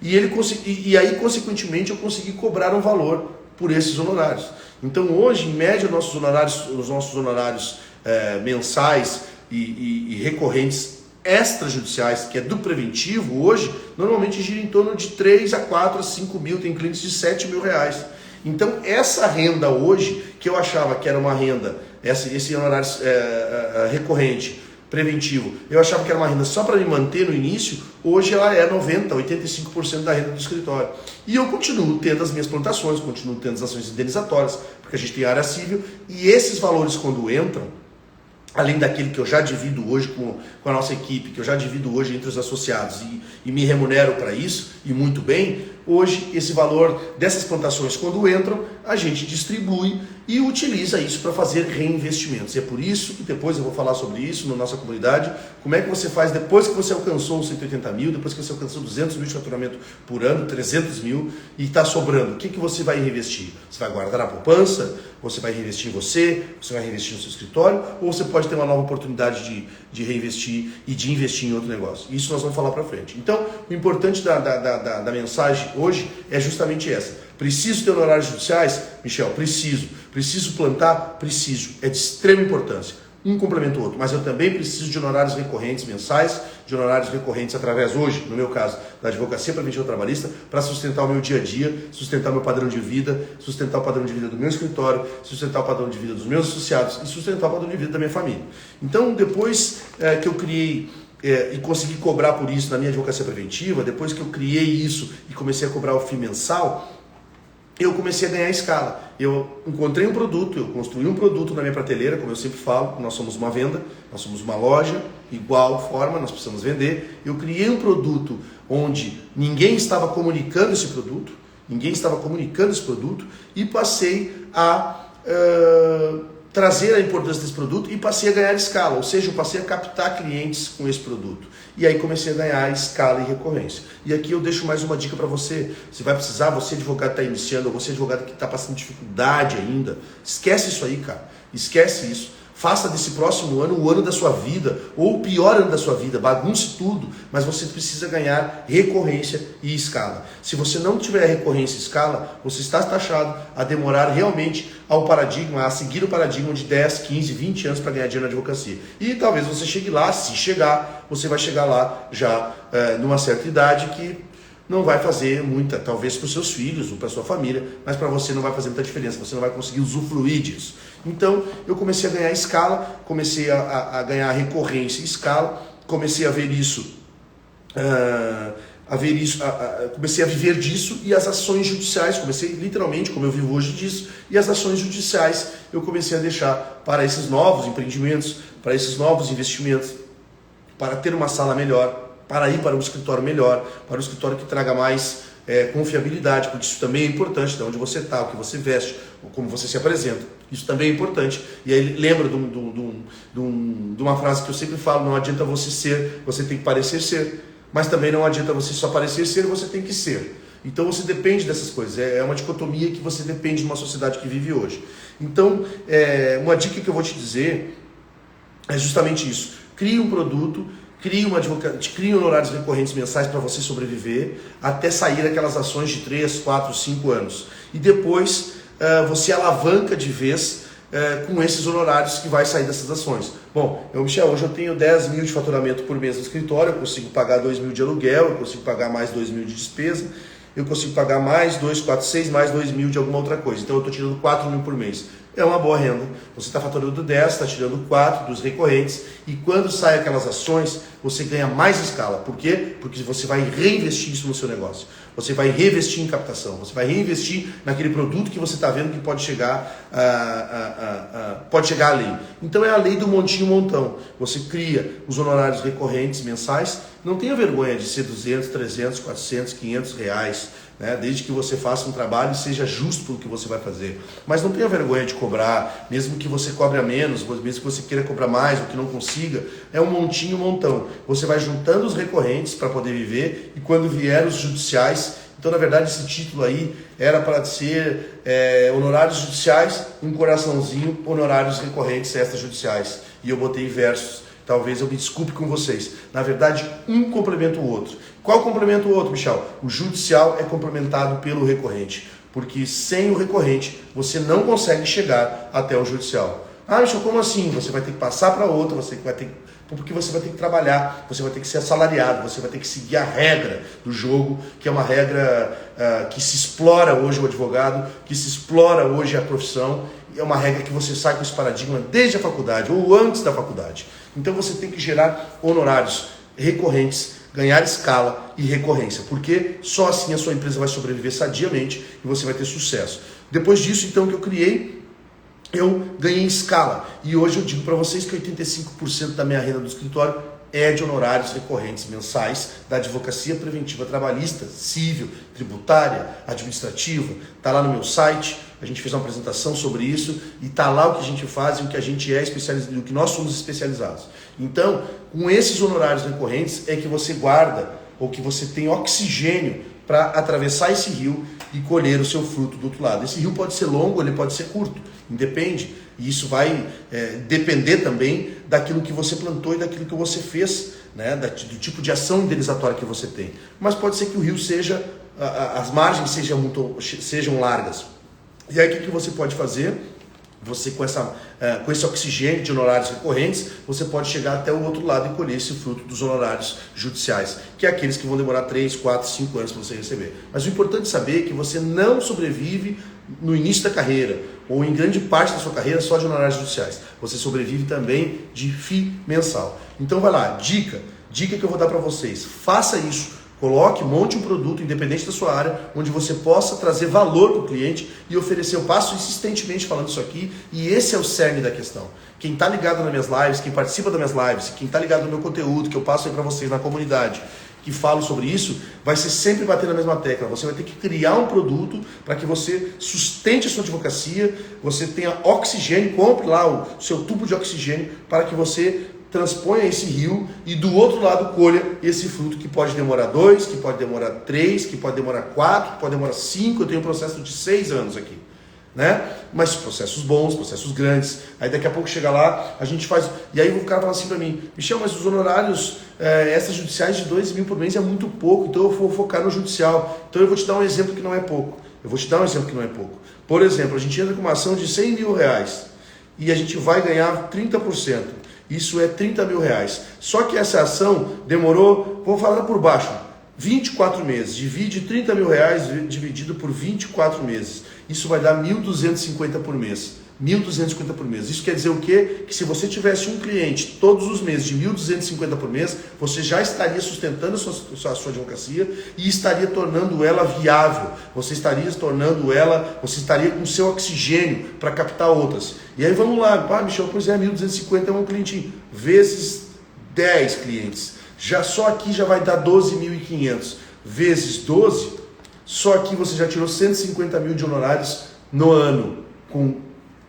E aí, consequentemente, eu consegui cobrar um valor por esses honorários. Então hoje, em média, os nossos honorários mensais e recorrentes extrajudiciais, que é do preventivo, hoje, normalmente gira em torno de 3 a 4 a 5 mil, tem clientes de 7 mil reais. Então essa renda hoje, que eu achava que era uma renda, esse honorário recorrente, preventivo, eu achava que era uma renda só para me manter no início, hoje ela é 90%, 85% da renda do escritório. E eu continuo tendo as minhas plantações, continuo tendo as ações indenizatórias, porque a gente tem área civil, e esses valores quando entram, além daquele que eu já divido hoje com a nossa equipe, que eu já divido hoje entre os associados e me remunero para isso, e muito bem, hoje esse valor dessas plantações, quando entram, a gente distribui e utiliza isso para fazer reinvestimentos. E é por isso que depois eu vou falar sobre isso na nossa comunidade, como é que você faz depois que você alcançou os 180 mil, depois que você alcançou 200 mil de faturamento por ano, 300 mil, e está sobrando, o que você vai reinvestir? Você vai guardar na poupança? Você vai reinvestir em você vai reinvestir no seu escritório, ou você pode ter uma nova oportunidade de reinvestir e de investir em outro negócio. Isso nós vamos falar para frente. Então, o importante da mensagem hoje é justamente essa. Preciso ter honorários judiciais? Michel, preciso. Preciso plantar? Preciso. É de extrema importância. Um complementa o outro, mas eu também preciso de honorários recorrentes mensais, de honorários recorrentes através hoje, no meu caso, da advocacia preventiva trabalhista, para sustentar o meu dia a dia, sustentar o meu padrão de vida, sustentar o padrão de vida do meu escritório, sustentar o padrão de vida dos meus associados e sustentar o padrão de vida da minha família. Então, depois que eu criei e consegui cobrar por isso na minha advocacia preventiva, depois que eu criei isso e comecei a cobrar o FII mensal, eu comecei a ganhar escala. Eu encontrei um produto, eu construí um produto na minha prateleira, como eu sempre falo, nós somos uma venda, nós somos uma loja, igual forma, nós precisamos vender. Eu criei um produto onde ninguém estava comunicando esse produto, e passei a trazer a importância desse produto e passei a ganhar escala, ou seja, eu passei a captar clientes com esse produto. E aí comecei a ganhar escala e recorrência. E aqui eu deixo mais uma dica para você. Se vai precisar, você advogado que está iniciando, ou você advogado que está passando dificuldade ainda, esquece isso aí, cara. Esquece isso. Faça desse próximo ano o ano da sua vida, ou o pior ano da sua vida, bagunce tudo, mas você precisa ganhar recorrência e escala. Se você não tiver recorrência e escala, você está taxado a demorar realmente a seguir o paradigma de 10, 15, 20 anos para ganhar dinheiro na advocacia. E talvez você chegue lá, se chegar, você vai chegar lá já numa certa idade que não vai fazer muita, talvez para os seus filhos ou para a sua família, mas para você não vai fazer muita diferença, você não vai conseguir usufruir disso. Então, eu comecei a ganhar escala, comecei a ganhar recorrência e escala, comecei a ver isso, comecei a viver disso, e as ações judiciais, comecei literalmente, como eu vivo hoje disso, e as ações judiciais eu comecei a deixar para esses novos empreendimentos, para esses novos investimentos, para ter uma sala melhor, para ir para um escritório melhor, para um escritório que traga mais confiabilidade, porque isso também é importante, de onde você está, o que você veste, como você se apresenta, isso também é importante. E aí lembra de uma frase que eu sempre falo: não adianta você ser, você tem que parecer ser, mas também não adianta você só parecer ser, você tem que ser. Então você depende dessas coisas, é uma dicotomia que você depende de uma sociedade que vive hoje. Então, uma dica que eu vou te dizer é justamente isso: crie um produto, crie honorários recorrentes mensais para você sobreviver até sair aquelas ações de 3, 4, 5 anos. E depois você alavanca de vez com esses honorários que vai sair dessas ações. Bom, Michel, hoje eu tenho 10 mil de faturamento por mês no escritório, eu consigo pagar 2 mil de aluguel, eu consigo pagar mais 2 mil de despesa, eu consigo pagar mais 2, 4, 6, mais 2 mil de alguma outra coisa. Então eu estou tirando 4 mil por mês. É uma boa renda. Você está faturando 10, está tirando 4 dos recorrentes, e quando saem aquelas ações, você ganha mais escala. Por quê? Porque você vai reinvestir isso no seu negócio. Você vai reinvestir em captação, você vai reinvestir naquele produto que você está vendo que pode chegar além. Então é a lei do montinho montão. Você cria os honorários recorrentes mensais, não tenha vergonha de ser 200, 300, 400, 500 reais, né? Desde que você faça um trabalho e seja justo pelo que você vai fazer. Mas não tenha vergonha de cobrar, mesmo que você cobre a menos, mesmo que você queira cobrar mais ou que não consiga, é um montinho montão. Você vai juntando os recorrentes para poder viver, e quando vier os judiciais, Então, na verdade, esse título aí era para ser honorários judiciais, um coraçãozinho, honorários recorrentes extrajudiciais. E eu botei versos. Talvez eu me desculpe com vocês. Na verdade, um complementa o outro. Qual complementa o outro, Michel? O judicial é complementado pelo recorrente. Porque sem o recorrente, você não consegue chegar até o judicial. Ah, Michel, como assim? Você vai ter que passar para outra, porque você vai ter que trabalhar, você vai ter que ser assalariado, você vai ter que seguir a regra do jogo, que é uma regra que se explora hoje o advogado, que se explora hoje a profissão, é uma regra que você sai com esse paradigma desde a faculdade ou antes da faculdade. Então você tem que gerar honorários recorrentes, ganhar escala e recorrência, porque só assim a sua empresa vai sobreviver sadiamente e você vai ter sucesso. Depois disso, então, que eu ganhei escala. E hoje eu digo para vocês que 85% da minha renda do escritório é de honorários recorrentes mensais da advocacia preventiva trabalhista, civil, tributária, administrativa. Está lá no meu site, a gente fez uma apresentação sobre isso e está lá o que a gente faz e o que a gente é especializado, o que nós somos especializados. Então, com esses honorários recorrentes é que você guarda ou que você tem oxigênio para atravessar esse rio e colher o seu fruto do outro lado. Esse rio pode ser longo, ele pode ser curto, independe. E isso vai depender também daquilo que você plantou e daquilo que você fez, né? Do tipo de ação indenizatória que você tem. Mas pode ser que o rio seja, as margens sejam largas. E aí o que você pode fazer? Você com esse oxigênio de honorários recorrentes, você pode chegar até o outro lado e colher esse fruto dos honorários judiciais, que é aqueles que vão demorar 3, 4, 5 anos para você receber. Mas o importante é saber que você não sobrevive no início da carreira, ou em grande parte da sua carreira só de honorários judiciais. Você sobrevive também de FII mensal. Então vai lá, dica que eu vou dar para vocês. Faça isso. Monte um produto independente da sua área, onde você possa trazer valor para o cliente e oferecer. Eu passo insistentemente falando isso aqui e esse é o cerne da questão. Quem está ligado nas minhas lives, quem participa das minhas lives, quem está ligado no meu conteúdo que eu passo aí para vocês na comunidade, que falo sobre isso, vai ser sempre bater na mesma tecla. Você vai ter que criar um produto para que você sustente a sua advocacia, você tenha oxigênio, compre lá o seu tubo de oxigênio para que você transponha esse rio e do outro lado colha esse fruto que pode demorar 2, que pode demorar 3, que pode demorar 4, que pode demorar 5. Eu tenho um processo de 6 anos aqui, né? Mas processos bons, processos grandes. Aí daqui a pouco chega lá, a gente faz. E aí o cara fala assim para mim: Michel, mas os honorários extrajudiciais de 2 mil por mês é muito pouco, então eu vou focar no judicial. Então eu vou te dar um exemplo que não é pouco. Por exemplo, a gente entra com uma ação de 100 mil reais e a gente vai ganhar 30%. Isso é 30 mil reais. Só que essa ação demorou, vou falar por baixo, 24 meses. Divide 30 mil reais dividido por 24 meses. Isso vai dar 1.250 por mês. 1.250 por mês. Isso quer dizer o quê? Que se você tivesse um cliente todos os meses de 1.250 por mês, você já estaria sustentando a sua advocacia e estaria tornando ela viável. Você estaria com o seu oxigênio para captar outras. E aí vamos lá, Michel, pois é, 1.250 é um clientinho, vezes 10 clientes. Só aqui já vai dar 12.500. Vezes 12, só aqui você já tirou 150 mil de honorários no ano, com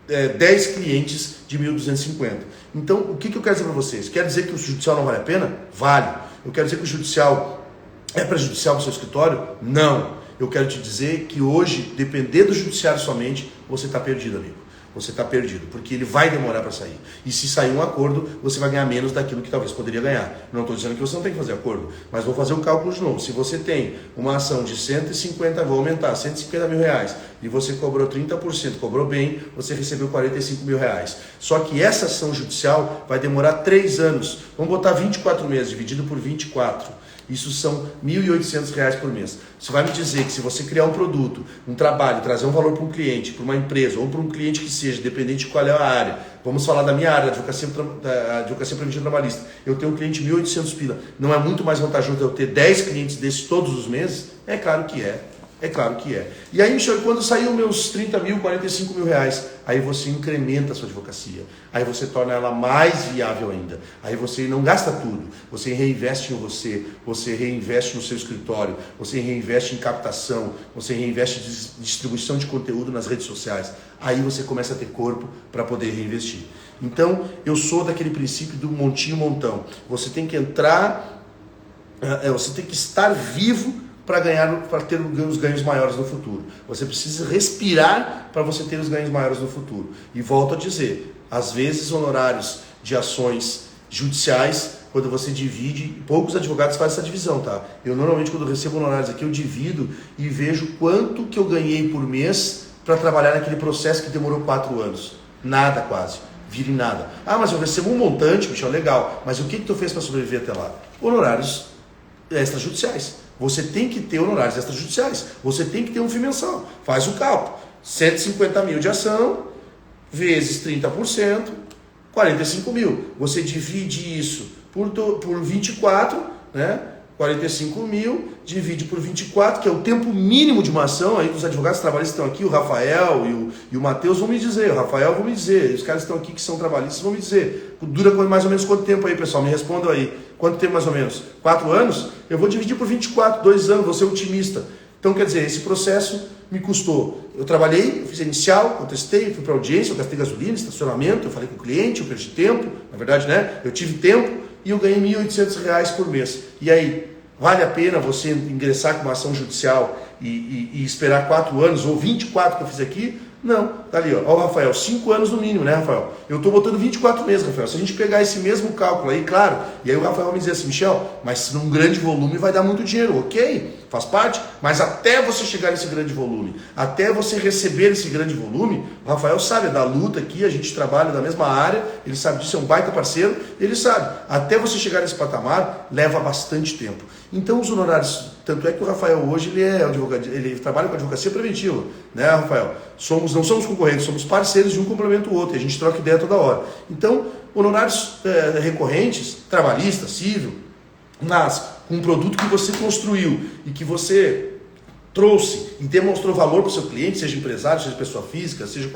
10 clientes de 1.250. Então, o que eu quero dizer para vocês? Quer dizer que o judicial não vale a pena? Vale. Eu quero dizer que o judicial é prejudicial para o seu escritório? Não. Eu quero te dizer que hoje, depender do judiciário somente, você está perdido, amigo. Você está perdido, porque ele vai demorar para sair. E se sair um acordo, você vai ganhar menos daquilo que talvez poderia ganhar. Não estou dizendo que você não tem que fazer acordo, mas vou fazer o cálculo de novo. Se você tem uma ação de 150, vou aumentar, 150 mil reais, e você cobrou 30%, cobrou bem, você recebeu 45 mil reais. Só que essa ação judicial vai demorar 3 anos. Vamos botar 24 meses, dividido por 24. Isso são R$ 1.800 por mês. Você vai me dizer que se você criar um produto, um trabalho, trazer um valor para um cliente, para uma empresa, ou para um cliente que seja, dependente de qual é a área, vamos falar da minha área, da advocacia preventiva trabalhista, eu tenho um cliente de 1.800 pila, não é muito mais vantajoso eu ter 10 clientes desses todos os meses? É claro que é. É claro que é. E aí, Michel, quando sair os meus 30 mil, 45 mil reais, aí você incrementa a sua advocacia. Aí você torna ela mais viável ainda. Aí você não gasta tudo. Você reinveste em você reinveste no seu escritório, você reinveste em captação, você reinveste em distribuição de conteúdo nas redes sociais. Aí você começa a ter corpo para poder reinvestir. Então, eu sou daquele princípio do montinho montão. Você tem que entrar, você tem que estar vivo para ter os ganhos maiores no futuro. Você precisa respirar para você ter os ganhos maiores no futuro. E volto a dizer, às vezes honorários de ações judiciais, quando você divide, poucos advogados fazem essa divisão, tá? Eu normalmente quando eu recebo honorários aqui, eu divido e vejo quanto que eu ganhei por mês para trabalhar naquele processo que demorou 4 anos. Nada quase. Vira em nada. Ah, mas eu recebo um montante, Michel, legal. Mas o que tu fez para sobreviver até lá? Honorários extrajudiciais. Você tem que ter honorários extrajudiciais. Você tem que ter um FII mensal. Faz o cálculo. 150 mil de ação, vezes 30%, 45 mil. Você divide isso por 24, né? 45 mil, divide por 24, que é o tempo mínimo de uma ação. Aí os advogados trabalhistas estão aqui, o Rafael e o Matheus vão me dizer, o Rafael vão me dizer, os caras estão aqui que são trabalhistas vão me dizer. Dura mais ou menos quanto tempo aí, pessoal? Me respondam aí. Quanto tempo mais ou menos? 4 anos? Eu vou dividir por 24, 2 anos, vou ser otimista. Então, quer dizer, esse processo me custou. Eu trabalhei, eu fiz a inicial, contestei, fui para audiência, eu gastei gasolina, estacionamento, eu falei com o cliente, eu perdi tempo, na verdade, né? Eu tive tempo e eu ganhei R$ 1.800 por mês. E aí, vale a pena você ingressar com uma ação judicial e esperar 4 anos ou 24 que eu fiz aqui? Não, tá ali, ó, o Rafael, 5 anos no mínimo, né, Rafael? Eu estou botando 24 meses, Rafael. Se a gente pegar esse mesmo cálculo aí, claro, e aí o Rafael vai me dizer assim, Michel, mas num grande volume vai dar muito dinheiro, ok? Faz parte, mas até você chegar nesse grande volume, até você receber esse grande volume, o Rafael sabe, é da luta aqui, a gente trabalha da mesma área, ele sabe disso, é um baita parceiro, ele sabe, até você chegar nesse patamar, leva bastante tempo. Então os honorários, tanto é que o Rafael hoje ele é advogado, ele trabalha com advocacia preventiva, né, Rafael? Não somos concorrentes, somos parceiros de um complementa o outro, e a gente troca ideia toda hora. Então, honorários recorrentes, trabalhista, civil, mas com um produto que você construiu e que você trouxe e demonstrou valor para o seu cliente, seja empresário, seja pessoa física, seja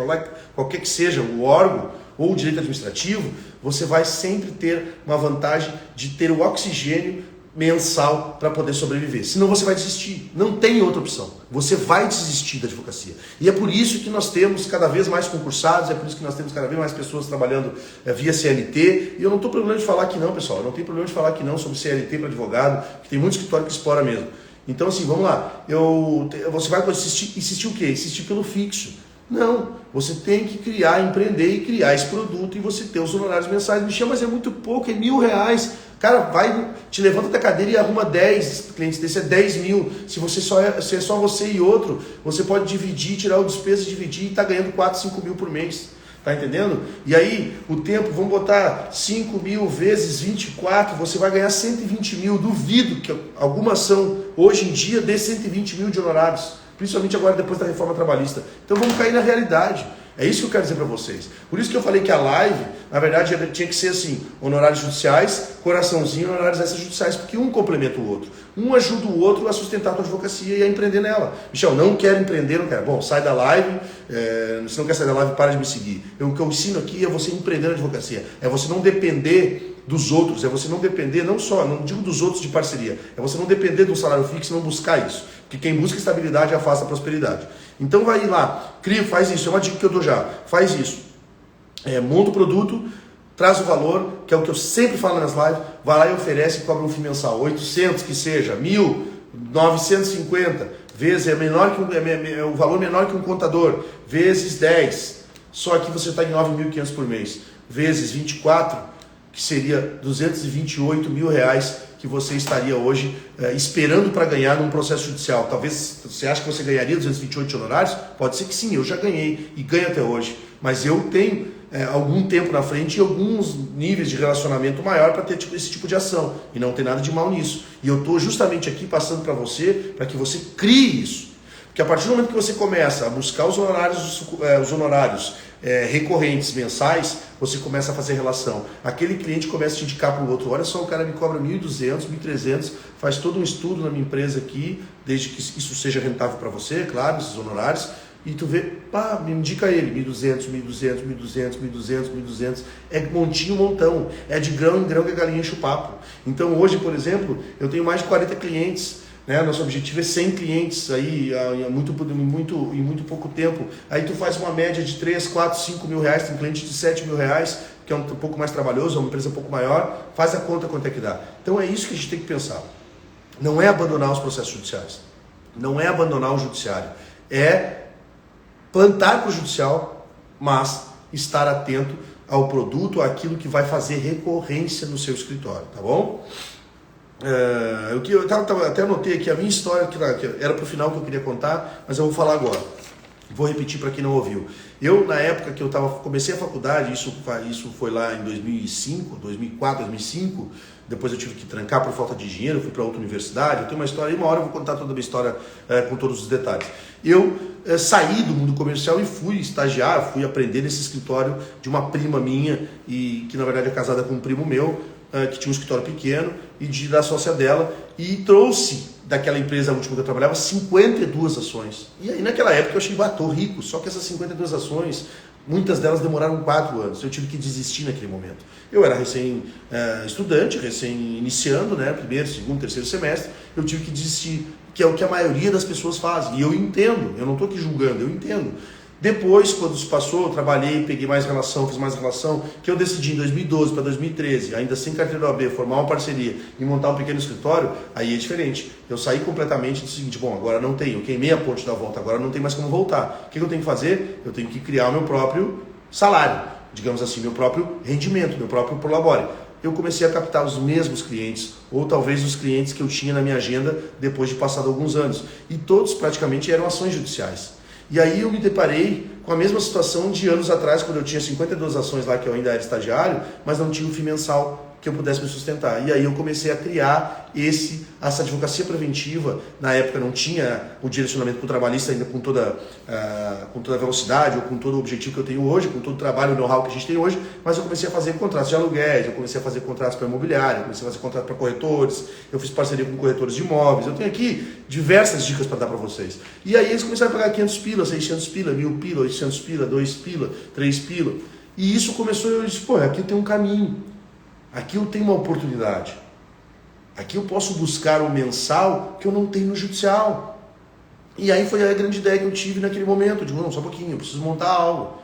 qualquer que seja o órgão ou o direito administrativo, você vai sempre ter uma vantagem de ter o oxigênio mensal para poder sobreviver. Senão você vai desistir. Não tem outra opção. Você vai desistir da advocacia. E é por isso que nós temos cada vez mais concursados, é por isso que nós temos cada vez mais pessoas trabalhando via CLT. E eu não estou problema de falar que não, pessoal. Eu não tenho problema de falar que não sobre CLT para advogado, que tem muito escritório que explora mesmo. Então, assim, vamos lá. Você vai insistir o quê? Insistir pelo fixo. Não. Você tem que empreender e criar esse produto e você ter os honorários mensais. Michel, mas é muito pouco, é R$1.000. Cara, te levanta da cadeira e arruma 10 clientes desse, é 10 mil. Se é só você e outro, você pode dividir, tirar o despesa, dividir e tá ganhando 4, 5 mil por mês. Tá entendendo? E aí, o tempo, vamos botar 5 mil vezes 24, você vai ganhar 120 mil. Duvido que alguma ação hoje em dia dê 120 mil de honorários. Principalmente agora depois da reforma trabalhista. Então vamos cair na realidade. É isso que eu quero dizer para vocês. Por isso que eu falei que a live, na verdade, tinha que ser assim, honorários judiciais, coraçãozinho, honorários extrajudiciais, porque um complementa o outro. Um ajuda o outro a sustentar a tua advocacia e a empreender nela. Michel, não quero empreender, não quero. Bom, sai da live, se não quer sair da live, para de me seguir. O que eu ensino aqui é você empreender na advocacia. É você não depender dos outros, é você não depender, não digo dos outros de parceria, é você não depender de um salário fixo e não buscar isso. Porque quem busca estabilidade afasta a prosperidade. Então vai lá, faz isso, é uma dica que eu dou já, faz isso. Monta o produto, traz o valor, que é o que eu sempre falo nas lives, vai lá e oferece e cobra um FII mensal, 800 que seja, 1.000, 950, vezes é o valor menor que um contador, vezes 10, só que você está em 9.500 por mês, vezes 24, que seria 228 mil reais que você estaria hoje esperando para ganhar num processo judicial. Talvez você ache que você ganharia 228 honorários? Pode ser que sim, eu já ganhei e ganho até hoje. Mas eu tenho algum tempo na frente e alguns níveis de relacionamento maior para ter esse tipo de ação. E não tem nada de mal nisso. E eu estou justamente aqui passando para você, para que você crie isso. Porque a partir do momento que você começa a buscar os honorários recorrentes mensais, você começa a fazer relação. Aquele cliente começa a te indicar para o outro, olha só, o cara me cobra 1.200, 1.300, faz todo um estudo na minha empresa aqui, desde que isso seja rentável para você, claro, esses honorários, e tu vê, pá, me indica ele, 1.200, 1.200, 1.200, 1.200, 1.200, é montinho, montão, é de grão em grão que a galinha enche o papo. Então hoje, por exemplo, eu tenho mais de 40 clientes, né? Nosso objetivo é 100 clientes aí, em muito pouco tempo. Aí tu faz uma média de 3, 4, 5 mil reais, tem cliente de 7 mil reais, que é um pouco mais trabalhoso, é uma empresa um pouco maior, faz a conta quanto é que dá. Então é isso que a gente tem que pensar. não é abandonar os processos judiciais, não é abandonar o judiciário, é plantar para o judicial, mas estar atento ao produto, àquilo que vai fazer recorrência no seu escritório, tá bom? Eu até anotei aqui a minha história, que era para o final que eu queria contar, mas eu vou falar agora. Vou repetir para quem não ouviu. Eu, na época que eu comecei a faculdade, isso foi lá em 2004, 2005, depois eu tive que trancar por falta de dinheiro, fui para outra universidade, eu tenho uma história, e uma hora eu vou contar toda a minha história com todos os detalhes. Eu saí do mundo comercial e fui estagiar, fui aprender nesse escritório de uma prima minha, e que na verdade é casada com um primo meu, que tinha um escritório pequeno, e da sócia dela, e trouxe daquela empresa última que eu trabalhava 52 ações. E aí naquela época eu achei, tô rico, só que essas 52 ações, muitas delas demoraram 4 anos, eu tive que desistir naquele momento. Eu era recém-estudante, recém-iniciando, né, primeiro, segundo, terceiro semestre, eu tive que desistir, que é o que a maioria das pessoas fazem, e eu entendo, eu não estou aqui julgando, eu entendo. Depois, quando isso passou, eu trabalhei, peguei mais relação, fiz mais relação, que eu decidi em 2012 para 2013, ainda sem carteira da OAB, formar uma parceria e montar um pequeno escritório, aí é diferente. Eu saí completamente do seguinte, bom, agora não tenho, eu queimei a ponte da volta, agora não tem mais como voltar. O que eu tenho que fazer? Eu tenho que criar o meu próprio salário, digamos assim, meu próprio rendimento, meu próprio prolabore. Eu comecei a captar os mesmos clientes, ou talvez os clientes que eu tinha na minha agenda depois de passado alguns anos. E todos praticamente eram ações judiciais. E aí eu me deparei com a mesma situação de anos atrás, quando eu tinha 52 ações lá, que eu ainda era estagiário, mas não tinha um FII mensal que eu pudesse me sustentar. E aí eu comecei a criar essa advocacia preventiva. Na época não tinha o direcionamento para o trabalhista ainda com toda a velocidade, ou com todo o objetivo que eu tenho hoje, com todo o trabalho, o know-how que a gente tem hoje, mas eu comecei a fazer contratos de aluguéis, eu comecei a fazer contratos para imobiliária, eu comecei a fazer contratos para corretores, eu fiz parceria com corretores de imóveis, eu tenho aqui diversas dicas para dar para vocês. E aí eles começaram a pagar 500 pila, 600 pila, 1000 pila, 800 pila, 2 pila, 3 pila. E isso começou, eu disse, aqui tem um caminho. Aqui eu tenho uma oportunidade. Aqui eu posso buscar um mensal que eu não tenho no judicial. E aí foi a grande ideia que eu tive naquele momento. Eu digo, não, só um pouquinho, eu preciso montar algo.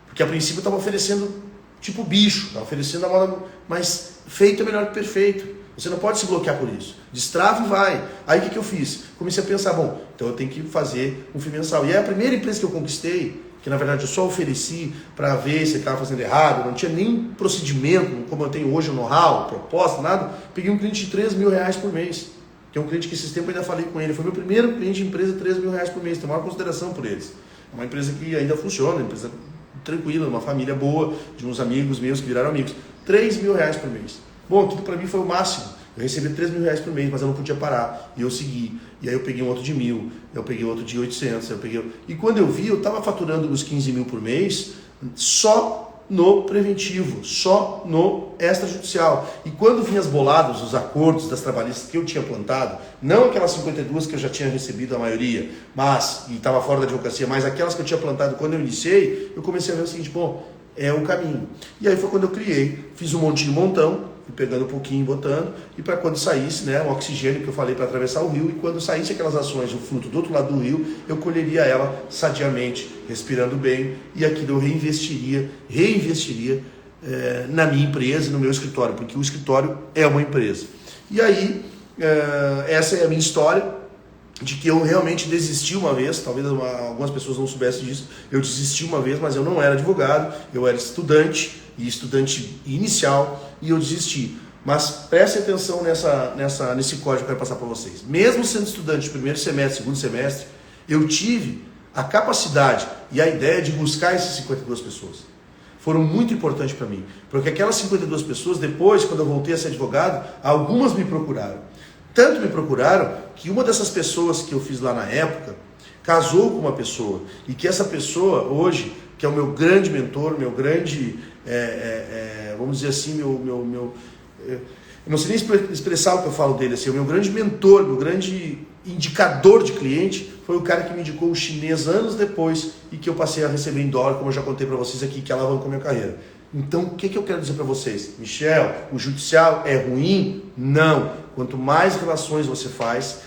Porque a princípio eu estava oferecendo tipo bicho, estava oferecendo a moda, mas feito é melhor que perfeito. Você não pode se bloquear por isso. Destrava e vai. Aí o que eu fiz? Comecei a pensar, bom, então eu tenho que fazer um FII mensal. E aí a primeira empresa que eu conquistei, que na verdade eu só ofereci para ver se ele estava fazendo errado, não tinha nem procedimento, como eu tenho hoje, o know-how, proposta, nada. Peguei um cliente de 3 mil reais por mês, que é um cliente que esses tempos eu ainda falei com ele, foi meu primeiro cliente de empresa, 3 mil reais por mês, tenho maior consideração por eles. É uma empresa que ainda funciona, uma empresa tranquila, uma família boa, de uns amigos meus que viraram amigos. 3 mil reais por mês. Bom, aquilo para mim foi o máximo. Eu recebi 3 mil reais por mês, mas eu não podia parar. E eu segui. E aí eu peguei um outro de 1.000, eu peguei outro de 800, E quando eu vi, eu estava faturando uns 15 mil por mês só no preventivo, só no extrajudicial. E quando vinham as boladas, os acordos das trabalhistas que eu tinha plantado, não aquelas 52 que eu já tinha recebido a maioria, e estava fora da advocacia, mas aquelas que eu tinha plantado quando eu iniciei, eu comecei a ver o seguinte, é o caminho. E aí foi quando eu criei, fiz um montinho de montão, fui pegando um pouquinho, botando, e para quando saísse, o oxigênio que eu falei para atravessar o rio, e quando saísse aquelas ações, o fruto do outro lado do rio, eu colheria ela sadiamente, respirando bem, e aquilo eu reinvestiria na minha empresa, no meu escritório, porque o escritório é uma empresa. E aí, essa é a minha história, de que eu realmente desisti uma vez, talvez algumas pessoas não soubessem disso, eu desisti uma vez, mas eu não era advogado, eu era estudante inicial, e eu desisti. Mas preste atenção nesse código que eu quero passar para vocês. Mesmo sendo estudante de primeiro semestre, segundo semestre, eu tive a capacidade e a ideia de buscar essas 52 pessoas. Foram muito importantes para mim, porque aquelas 52 pessoas, depois, quando eu voltei a ser advogado, algumas me procuraram. Tanto me procuraram que uma dessas pessoas que eu fiz lá na época casou com uma pessoa, e que essa pessoa hoje, que é o meu grande mentor, meu grande, vamos dizer assim, eu não sei nem expressar o que eu falo dele, assim, o meu grande mentor, meu grande indicador de cliente, foi o cara que me indicou o chinês anos depois, e que eu passei a receber em dólar, como eu já contei para vocês aqui, que alavancou minha carreira. Então, o que eu quero dizer para vocês? Michel, o judicial é ruim? Não. Quanto mais relações você faz,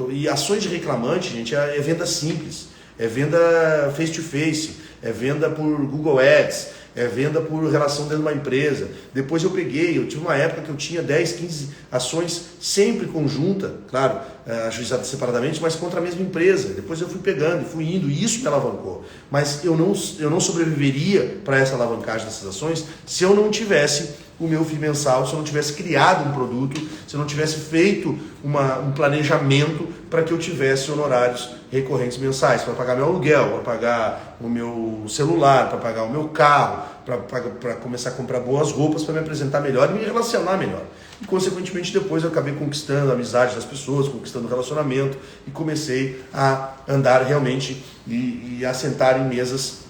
e ações de reclamante, gente, é venda simples, é venda face-to-face, é venda por Google Ads, é venda por relação dentro de uma empresa. Depois eu tive uma época que eu tinha 10, 15 ações sempre conjunta, claro, ajuizadas separadamente, mas contra a mesma empresa. Depois eu fui pegando, fui indo, e isso me alavancou. Mas eu não sobreviveria para essa alavancagem dessas ações se eu não tivesse o meu FII mensal, se eu não tivesse criado um produto, se eu não tivesse feito um planejamento para que eu tivesse honorários recorrentes mensais, para pagar meu aluguel, para pagar o meu celular, para pagar o meu carro, para começar a comprar boas roupas, para me apresentar melhor e me relacionar melhor. E, consequentemente, depois eu acabei conquistando a amizade das pessoas, conquistando o relacionamento e comecei a andar realmente e a sentar em mesas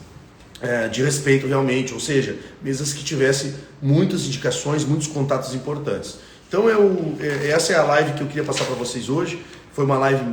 de respeito realmente, ou seja, mesas que tivessem muitas indicações, muitos contatos importantes. Então essa é a live que eu queria passar para vocês hoje. Foi uma live,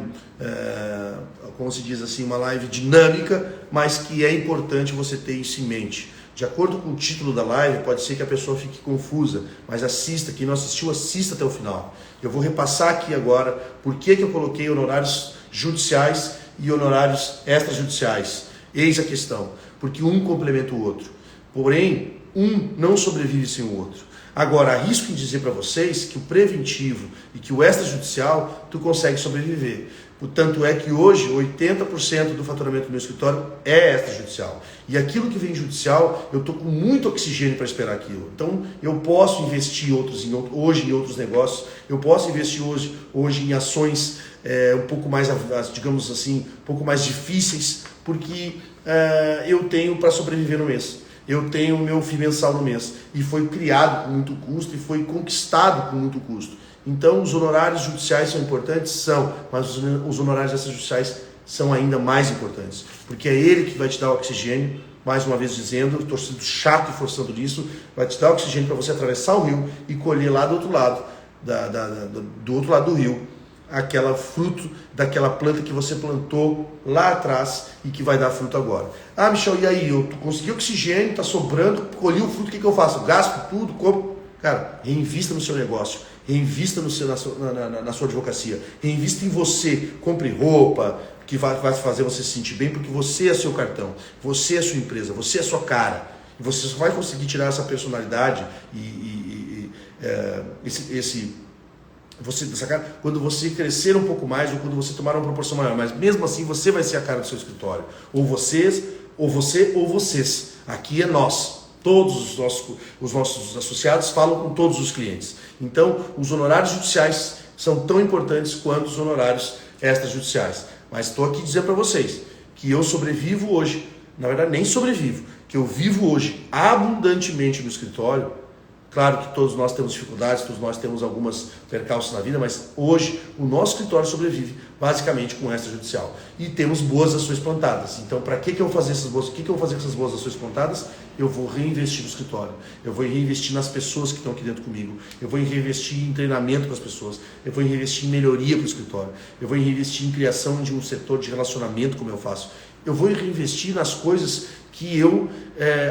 como se diz assim, uma live dinâmica, mas que é importante você ter isso em mente. De acordo com o título da live, pode ser que a pessoa fique confusa, mas assista, quem não assistiu, assista até o final. Eu vou repassar aqui agora por que eu coloquei honorários judiciais e honorários extrajudiciais. Eis a questão, porque um complementa o outro. Porém, um não sobrevive sem o outro. Agora, arrisco em dizer para vocês que o preventivo e que o extrajudicial, tu consegue sobreviver. Portanto, é que hoje 80% do faturamento do meu escritório é extrajudicial. E aquilo que vem judicial, eu estou com muito oxigênio para esperar aquilo. Então, eu posso investir hoje em outros negócios, eu posso investir hoje em ações um pouco mais, digamos assim, um pouco mais difíceis, porque eu tenho para sobreviver no mês. Eu tenho o meu FII mensal no mês. E foi criado com muito custo e foi conquistado com muito custo. Então, os honorários judiciais são importantes? São, mas os honorários extrajudiciais são ainda mais importantes, porque é ele que vai te dar o oxigênio, mais uma vez dizendo, estou sendo chato e forçando nisso, vai te dar oxigênio para você atravessar o rio e colher lá do outro lado, do outro lado do rio, aquela fruto daquela planta que você plantou lá atrás e que vai dar fruto agora. Ah, Michel, e aí? Eu consegui oxigênio, está sobrando, colhi o fruto, o que eu faço? Gasto tudo, compro. Cara, reinvista no seu negócio, reinvista na sua advocacia, reinvista em você, compre roupa que vai fazer você se sentir bem, porque você é seu cartão, você é sua empresa, você é sua cara. E você só vai conseguir tirar essa personalidade quando você crescer um pouco mais ou quando você tomar uma proporção maior. Mas mesmo assim você vai ser a cara do seu escritório. Ou você ou vocês. Aqui é nós. Todos os nossos associados falam com todos os clientes. Então, os honorários judiciais são tão importantes quanto os honorários extrajudiciais. Mas estou aqui dizendo para vocês que eu sobrevivo hoje, na verdade nem sobrevivo, que eu vivo hoje abundantemente no escritório. Claro que todos nós temos dificuldades, todos nós temos algumas percalços na vida, mas hoje o nosso escritório sobrevive basicamente com extrajudicial. E temos boas ações plantadas. Então, para que eu vou fazer essas boas? O que eu vou fazer com essas boas ações plantadas? Eu vou reinvestir no escritório. Eu vou reinvestir nas pessoas que estão aqui dentro comigo. Eu vou reinvestir em treinamento para as pessoas. Eu vou reinvestir em melhoria para o escritório. Eu vou reinvestir em criação de um setor de relacionamento, como eu faço. Eu vou reinvestir nas coisas que eu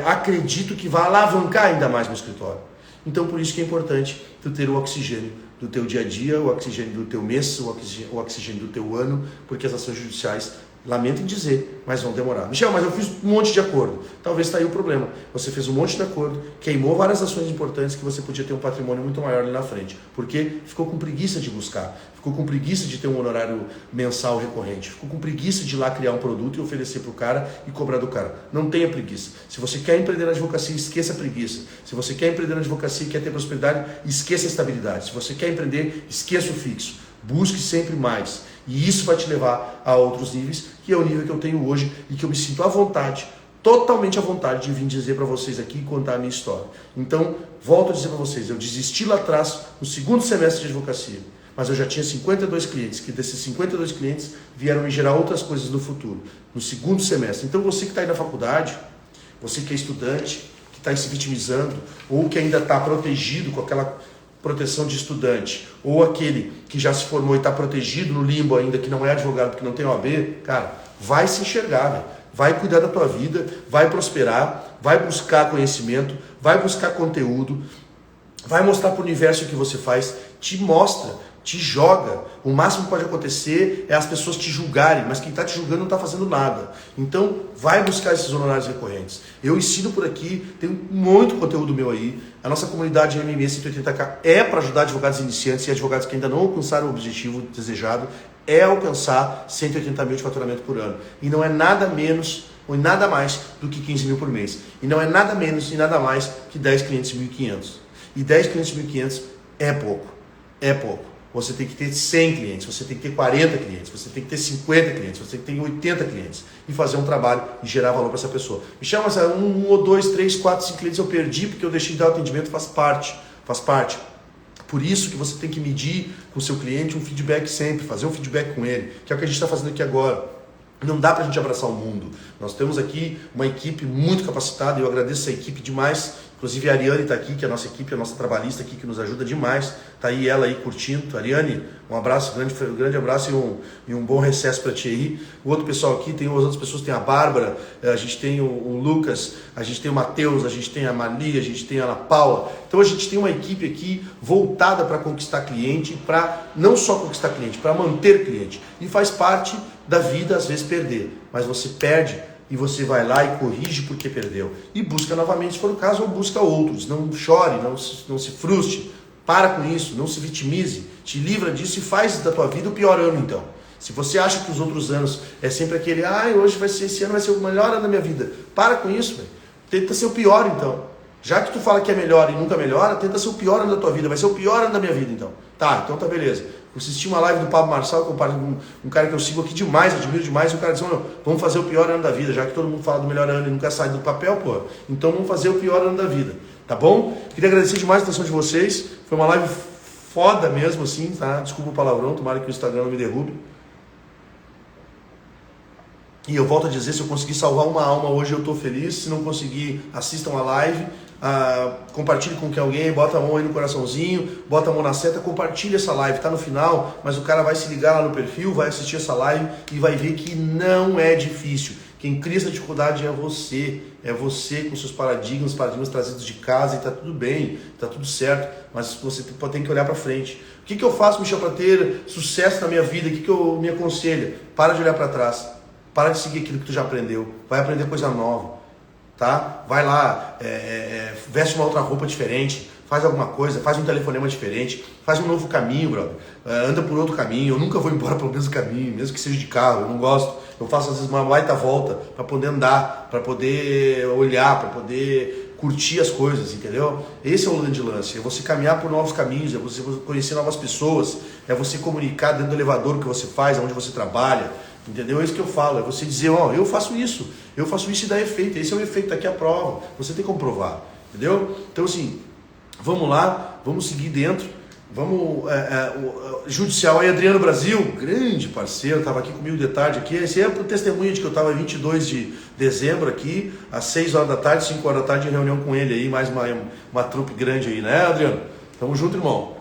acredito que vai alavancar ainda mais meu escritório. Então, por isso que é importante tu ter o oxigênio do teu dia a dia, o oxigênio do teu mês, o oxigênio do teu ano, porque as ações judiciais, lamento em dizer, mas vão demorar. Michel, mas eu fiz um monte de acordo. Talvez está aí o problema. Você fez um monte de acordo, queimou várias ações importantes que você podia ter um patrimônio muito maior ali na frente. Porque ficou com preguiça de buscar, ficou com preguiça de ter um honorário mensal recorrente, ficou com preguiça de ir lá criar um produto e oferecer para o cara e cobrar do cara. Não tenha preguiça. Se você quer empreender na advocacia, esqueça a preguiça. Se você quer empreender na advocacia e quer ter prosperidade, esqueça a estabilidade. Se você quer empreender, esqueça o fixo. Busque sempre mais. E isso vai te levar a outros níveis, que é o nível que eu tenho hoje e que eu me sinto à vontade, totalmente à vontade de vir dizer para vocês aqui e contar a minha história. Então, volto a dizer para vocês, eu desisti lá atrás, no segundo semestre de advocacia, mas eu já tinha 52 clientes, que desses 52 clientes vieram me gerar outras coisas no futuro, no segundo semestre. Então, você que está aí na faculdade, você que é estudante, que está aí se vitimizando, ou que ainda está protegido com aquela proteção de estudante, ou aquele que já se formou e está protegido no limbo ainda, que não é advogado, porque não tem OAB, cara, vai se enxergar, véio. Vai cuidar da tua vida, vai prosperar, vai buscar conhecimento, vai buscar conteúdo, vai mostrar para o universo o que você faz, te mostra, te joga. O máximo que pode acontecer é as pessoas te julgarem, mas quem está te julgando não está fazendo nada. Então, vai buscar esses honorários recorrentes. Eu ensino por aqui, tem muito conteúdo meu aí. A nossa comunidade MMA 180K é para ajudar advogados iniciantes e advogados que ainda não alcançaram o objetivo desejado, é alcançar 180 mil de faturamento por ano. E não é nada menos ou nada mais do que 15 mil por mês. E não é nada menos e nada mais que 10 clientes 1.500. E 10 clientes 1.500 é pouco. É pouco. Você tem que ter 100 clientes, você tem que ter 40 clientes, você tem que ter 50 clientes, você tem que ter 80 clientes e fazer um trabalho e gerar valor para essa pessoa. Me chama, um ou dois, três, quatro, 5 clientes eu perdi porque eu deixei de dar o atendimento, faz parte. Por isso que você tem que medir com o seu cliente um feedback sempre, fazer um feedback com ele, que é o que a gente está fazendo aqui agora. Não dá para a gente abraçar o mundo. Nós temos aqui uma equipe muito capacitada e eu agradeço essa equipe demais. Inclusive a Ariane está aqui, que é a nossa equipe, a nossa trabalhista aqui, que nos ajuda demais. Está aí ela aí curtindo. Ariane, um abraço, grande abraço e um bom recesso para ti aí. O outro pessoal aqui, tem as outras pessoas, tem a Bárbara, a gente tem o Lucas, a gente tem o Matheus, a gente tem a Mali, a gente tem a Ana Paula. Então a gente tem uma equipe aqui voltada para conquistar cliente, para não só conquistar cliente, para manter cliente. E faz parte da vida, às vezes, perder. Mas você perde e você vai lá e corrige porque perdeu. E busca novamente, se for o caso, ou busca outros. Não chore, não se frustre. Para com isso, não se vitimize. Te livra disso e faz da tua vida o pior ano, então. Se você acha que os outros anos é sempre aquele, hoje vai ser, esse ano vai ser o melhor ano da minha vida. Para com isso, velho. Tenta ser o pior, então. Já que tu fala que é melhor e nunca melhora, tenta ser o pior ano da tua vida. Vai ser o pior ano da minha vida, então. Tá, então tá beleza. Eu assisti uma live do Pablo Marçal, um cara que eu sigo aqui demais, admiro demais, e o cara disse, vamos fazer o pior ano da vida, já que todo mundo fala do melhor ano e nunca sai do papel, pô. Então vamos fazer o pior ano da vida, tá bom? Queria agradecer demais a atenção de vocês. Foi uma live foda mesmo, assim, tá? Desculpa o palavrão, tomara que o Instagram não me derrube. E eu volto a dizer, se eu conseguir salvar uma alma hoje, eu tô feliz. Se não conseguir, assistam a live. Compartilhe com alguém, bota a mão aí no coraçãozinho, bota a mão na seta, compartilhe essa live, tá no final, mas o cara vai se ligar lá no perfil, vai assistir essa live e vai ver que não é difícil. Quem cria essa dificuldade é você com seus paradigmas trazidos de casa e tá tudo bem, tá tudo certo, mas você tem que olhar para frente. O que eu faço, Michel, para ter sucesso na minha vida? O que eu me aconselho? Para de olhar para trás, para de seguir aquilo que tu já aprendeu, vai aprender coisa nova. Tá? Vai lá, veste uma outra roupa diferente, faz alguma coisa, faz um telefonema diferente, faz um novo caminho, brother. Anda por outro caminho. Eu nunca vou embora pelo mesmo caminho, mesmo que seja de carro, eu não gosto. Eu faço às vezes uma baita volta para poder andar, para poder olhar, para poder curtir as coisas, entendeu? Esse é o grande lance, é você caminhar por novos caminhos, é você conhecer novas pessoas, é você comunicar dentro do elevador o que você faz, onde você trabalha. Entendeu? É isso que eu falo, é você dizer, eu faço isso e dá efeito, esse é o efeito, daqui a prova, você tem como provar, entendeu? Então assim, vamos lá, vamos seguir dentro, vamos, judicial aí, Adriano Brasil, grande parceiro, estava aqui comigo de tarde aqui, esse é o testemunho de que eu estava 22 de dezembro aqui, às 6 horas da tarde, 5 horas da tarde, em reunião com ele aí, mais uma trupe grande aí, né, Adriano? Tamo junto, irmão.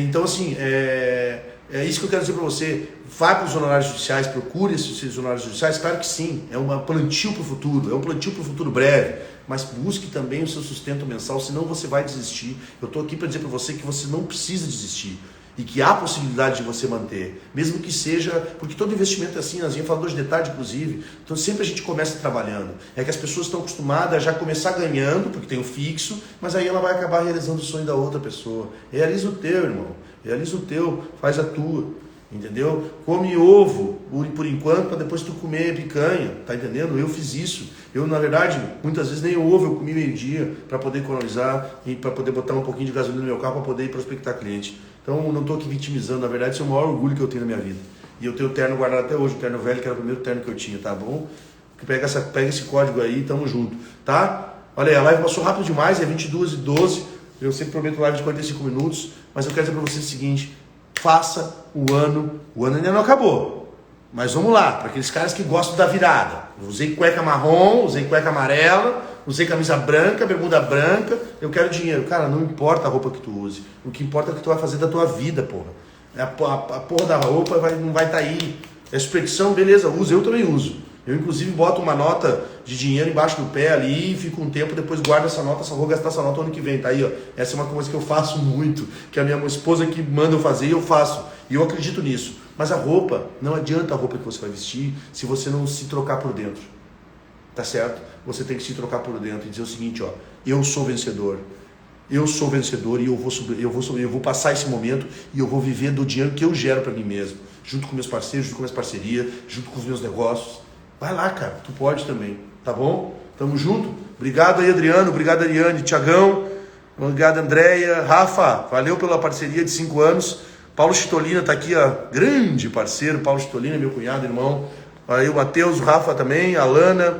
Então assim, é isso que eu quero dizer para você. Vai para os honorários judiciais, procure esses honorários judiciais, claro que sim, é um plantio para o futuro, é um plantio para o futuro breve, mas busque também o seu sustento mensal, senão você vai desistir. Eu estou aqui para dizer para você que você não precisa desistir e que há possibilidade de você manter, mesmo que seja, porque todo investimento é assim, a gente falou hoje de tarde, inclusive, então sempre a gente começa trabalhando, é que as pessoas estão acostumadas a já começar ganhando, porque tem o fixo, mas aí ela vai acabar realizando o sonho da outra pessoa. Realiza o teu, irmão, realiza o teu, faz a tua. Entendeu? Come ovo por enquanto para depois tu comer picanha, tá entendendo? Eu fiz isso. Eu, na verdade, muitas vezes nem ovo eu comi meio-dia para poder economizar e para poder botar um pouquinho de gasolina no meu carro para poder ir prospectar cliente. Então, não estou aqui vitimizando, na verdade, isso é o maior orgulho que eu tenho na minha vida. E eu tenho o terno guardado até hoje, o terno velho, que era o primeiro terno que eu tinha, tá bom? Pega esse código aí, tamo junto, tá? Olha aí, a live passou rápido demais, é 22h12. Eu sempre prometo live de 45 minutos, mas eu quero dizer para vocês o seguinte: faça o ano ainda não acabou, mas vamos lá, para aqueles caras que gostam da virada. Eu usei cueca marrom, usei cueca amarela, usei camisa branca, bermuda branca, eu quero dinheiro. Cara, não importa a roupa que tu use, o que importa é o que tu vai fazer da tua vida, porra. A porra da roupa não vai estar aí. É superstição, beleza, usa, eu também uso. Eu, inclusive, boto uma nota de dinheiro embaixo do pé ali e fico um tempo, depois guardo essa nota, só vou gastar essa nota ano que vem, tá aí, ó. Essa é uma coisa que eu faço muito, que a minha esposa que manda eu fazer e eu faço. E eu acredito nisso. Mas a roupa, não adianta a roupa que você vai vestir se você não se trocar por dentro. Tá certo? Você tem que se trocar por dentro e dizer o seguinte, ó, eu sou vencedor. Eu sou vencedor e eu vou passar esse momento e eu vou viver do dinheiro que eu gero para mim mesmo, junto com meus parceiros, junto com minhas parcerias, junto com os meus negócios. Vai lá, cara, tu pode também, tá bom? Tamo junto? Obrigado aí, Adriano, obrigado, Ariane, Tiagão, obrigado, Andréia, Rafa, valeu pela parceria de 5 anos. Paulo Chitolina tá aqui, ó, grande parceiro, Paulo Chitolina, meu cunhado, irmão. Aí o Matheus, o Rafa também, a Lana,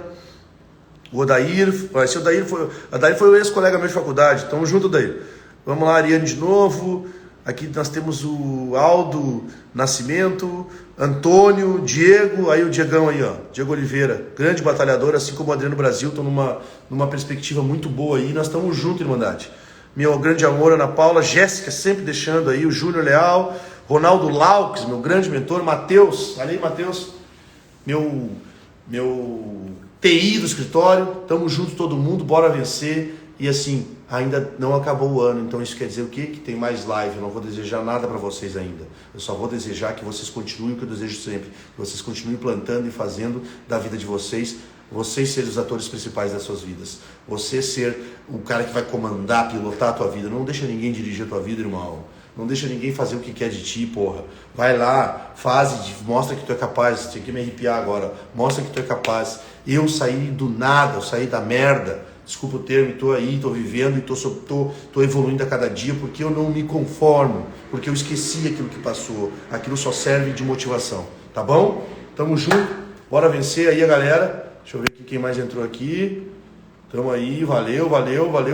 o Odair, esse Odair foi o ex-colega meu de faculdade, tamo junto, Odair. Vamos lá, Ariane de novo. Aqui nós temos o Aldo Nascimento, Antônio, Diego, aí o Diegão aí, ó, Diego Oliveira, grande batalhador, assim como o Adriano Brasil, estão numa perspectiva muito boa aí, nós estamos juntos, Irmandade. Meu grande amor, Ana Paula, Jéssica sempre deixando aí, o Júnior Leal, Ronaldo Laux, meu grande mentor, Matheus, olha aí, Matheus, meu TI do escritório, tamo junto todo mundo, bora vencer. E assim, ainda não acabou o ano, então isso quer dizer o quê? Que tem mais live, eu não vou desejar nada para vocês ainda. Eu só vou desejar que vocês continuem o que eu desejo sempre, que vocês continuem plantando e fazendo da vida de vocês serem os atores principais das suas vidas. Você ser o cara que vai comandar, pilotar a tua vida. Não deixa ninguém dirigir a tua vida, irmão. Não deixa ninguém fazer o que quer de ti, porra. Vai lá, mostra que tu é capaz. Tinha que me arrepiar agora. Mostra que tu é capaz. Eu saí do nada, eu saí da merda. Desculpa o termo, estou aí, estou vivendo e estou evoluindo a cada dia porque eu não me conformo, porque eu esqueci aquilo que passou. Aquilo só serve de motivação, tá bom? Tamo junto, bora vencer aí a galera. Deixa eu ver quem mais entrou aqui. Tamo aí, valeu.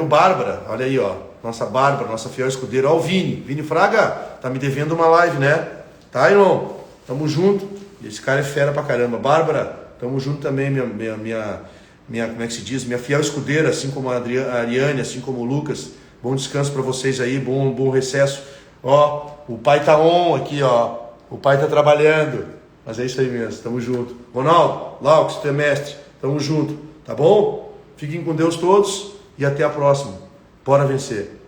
Bárbara, olha aí, ó. Nossa Bárbara, nossa fiel escudeira. Ó o Vini Fraga, tá me devendo uma live, né? Tá, irmão? Tamo junto. Esse cara é fera pra caramba. Bárbara, tamo junto também, minha, como é que se diz? Minha fiel escudeira, assim como a Ariane, assim como o Lucas. Bom descanso para vocês aí, bom recesso. Ó, o pai tá on aqui, ó. O pai tá trabalhando. Mas é isso aí mesmo, tamo junto. Ronaldo, Laux, tu é mestre, tamo junto, tá bom? Fiquem com Deus todos e até a próxima. Bora vencer.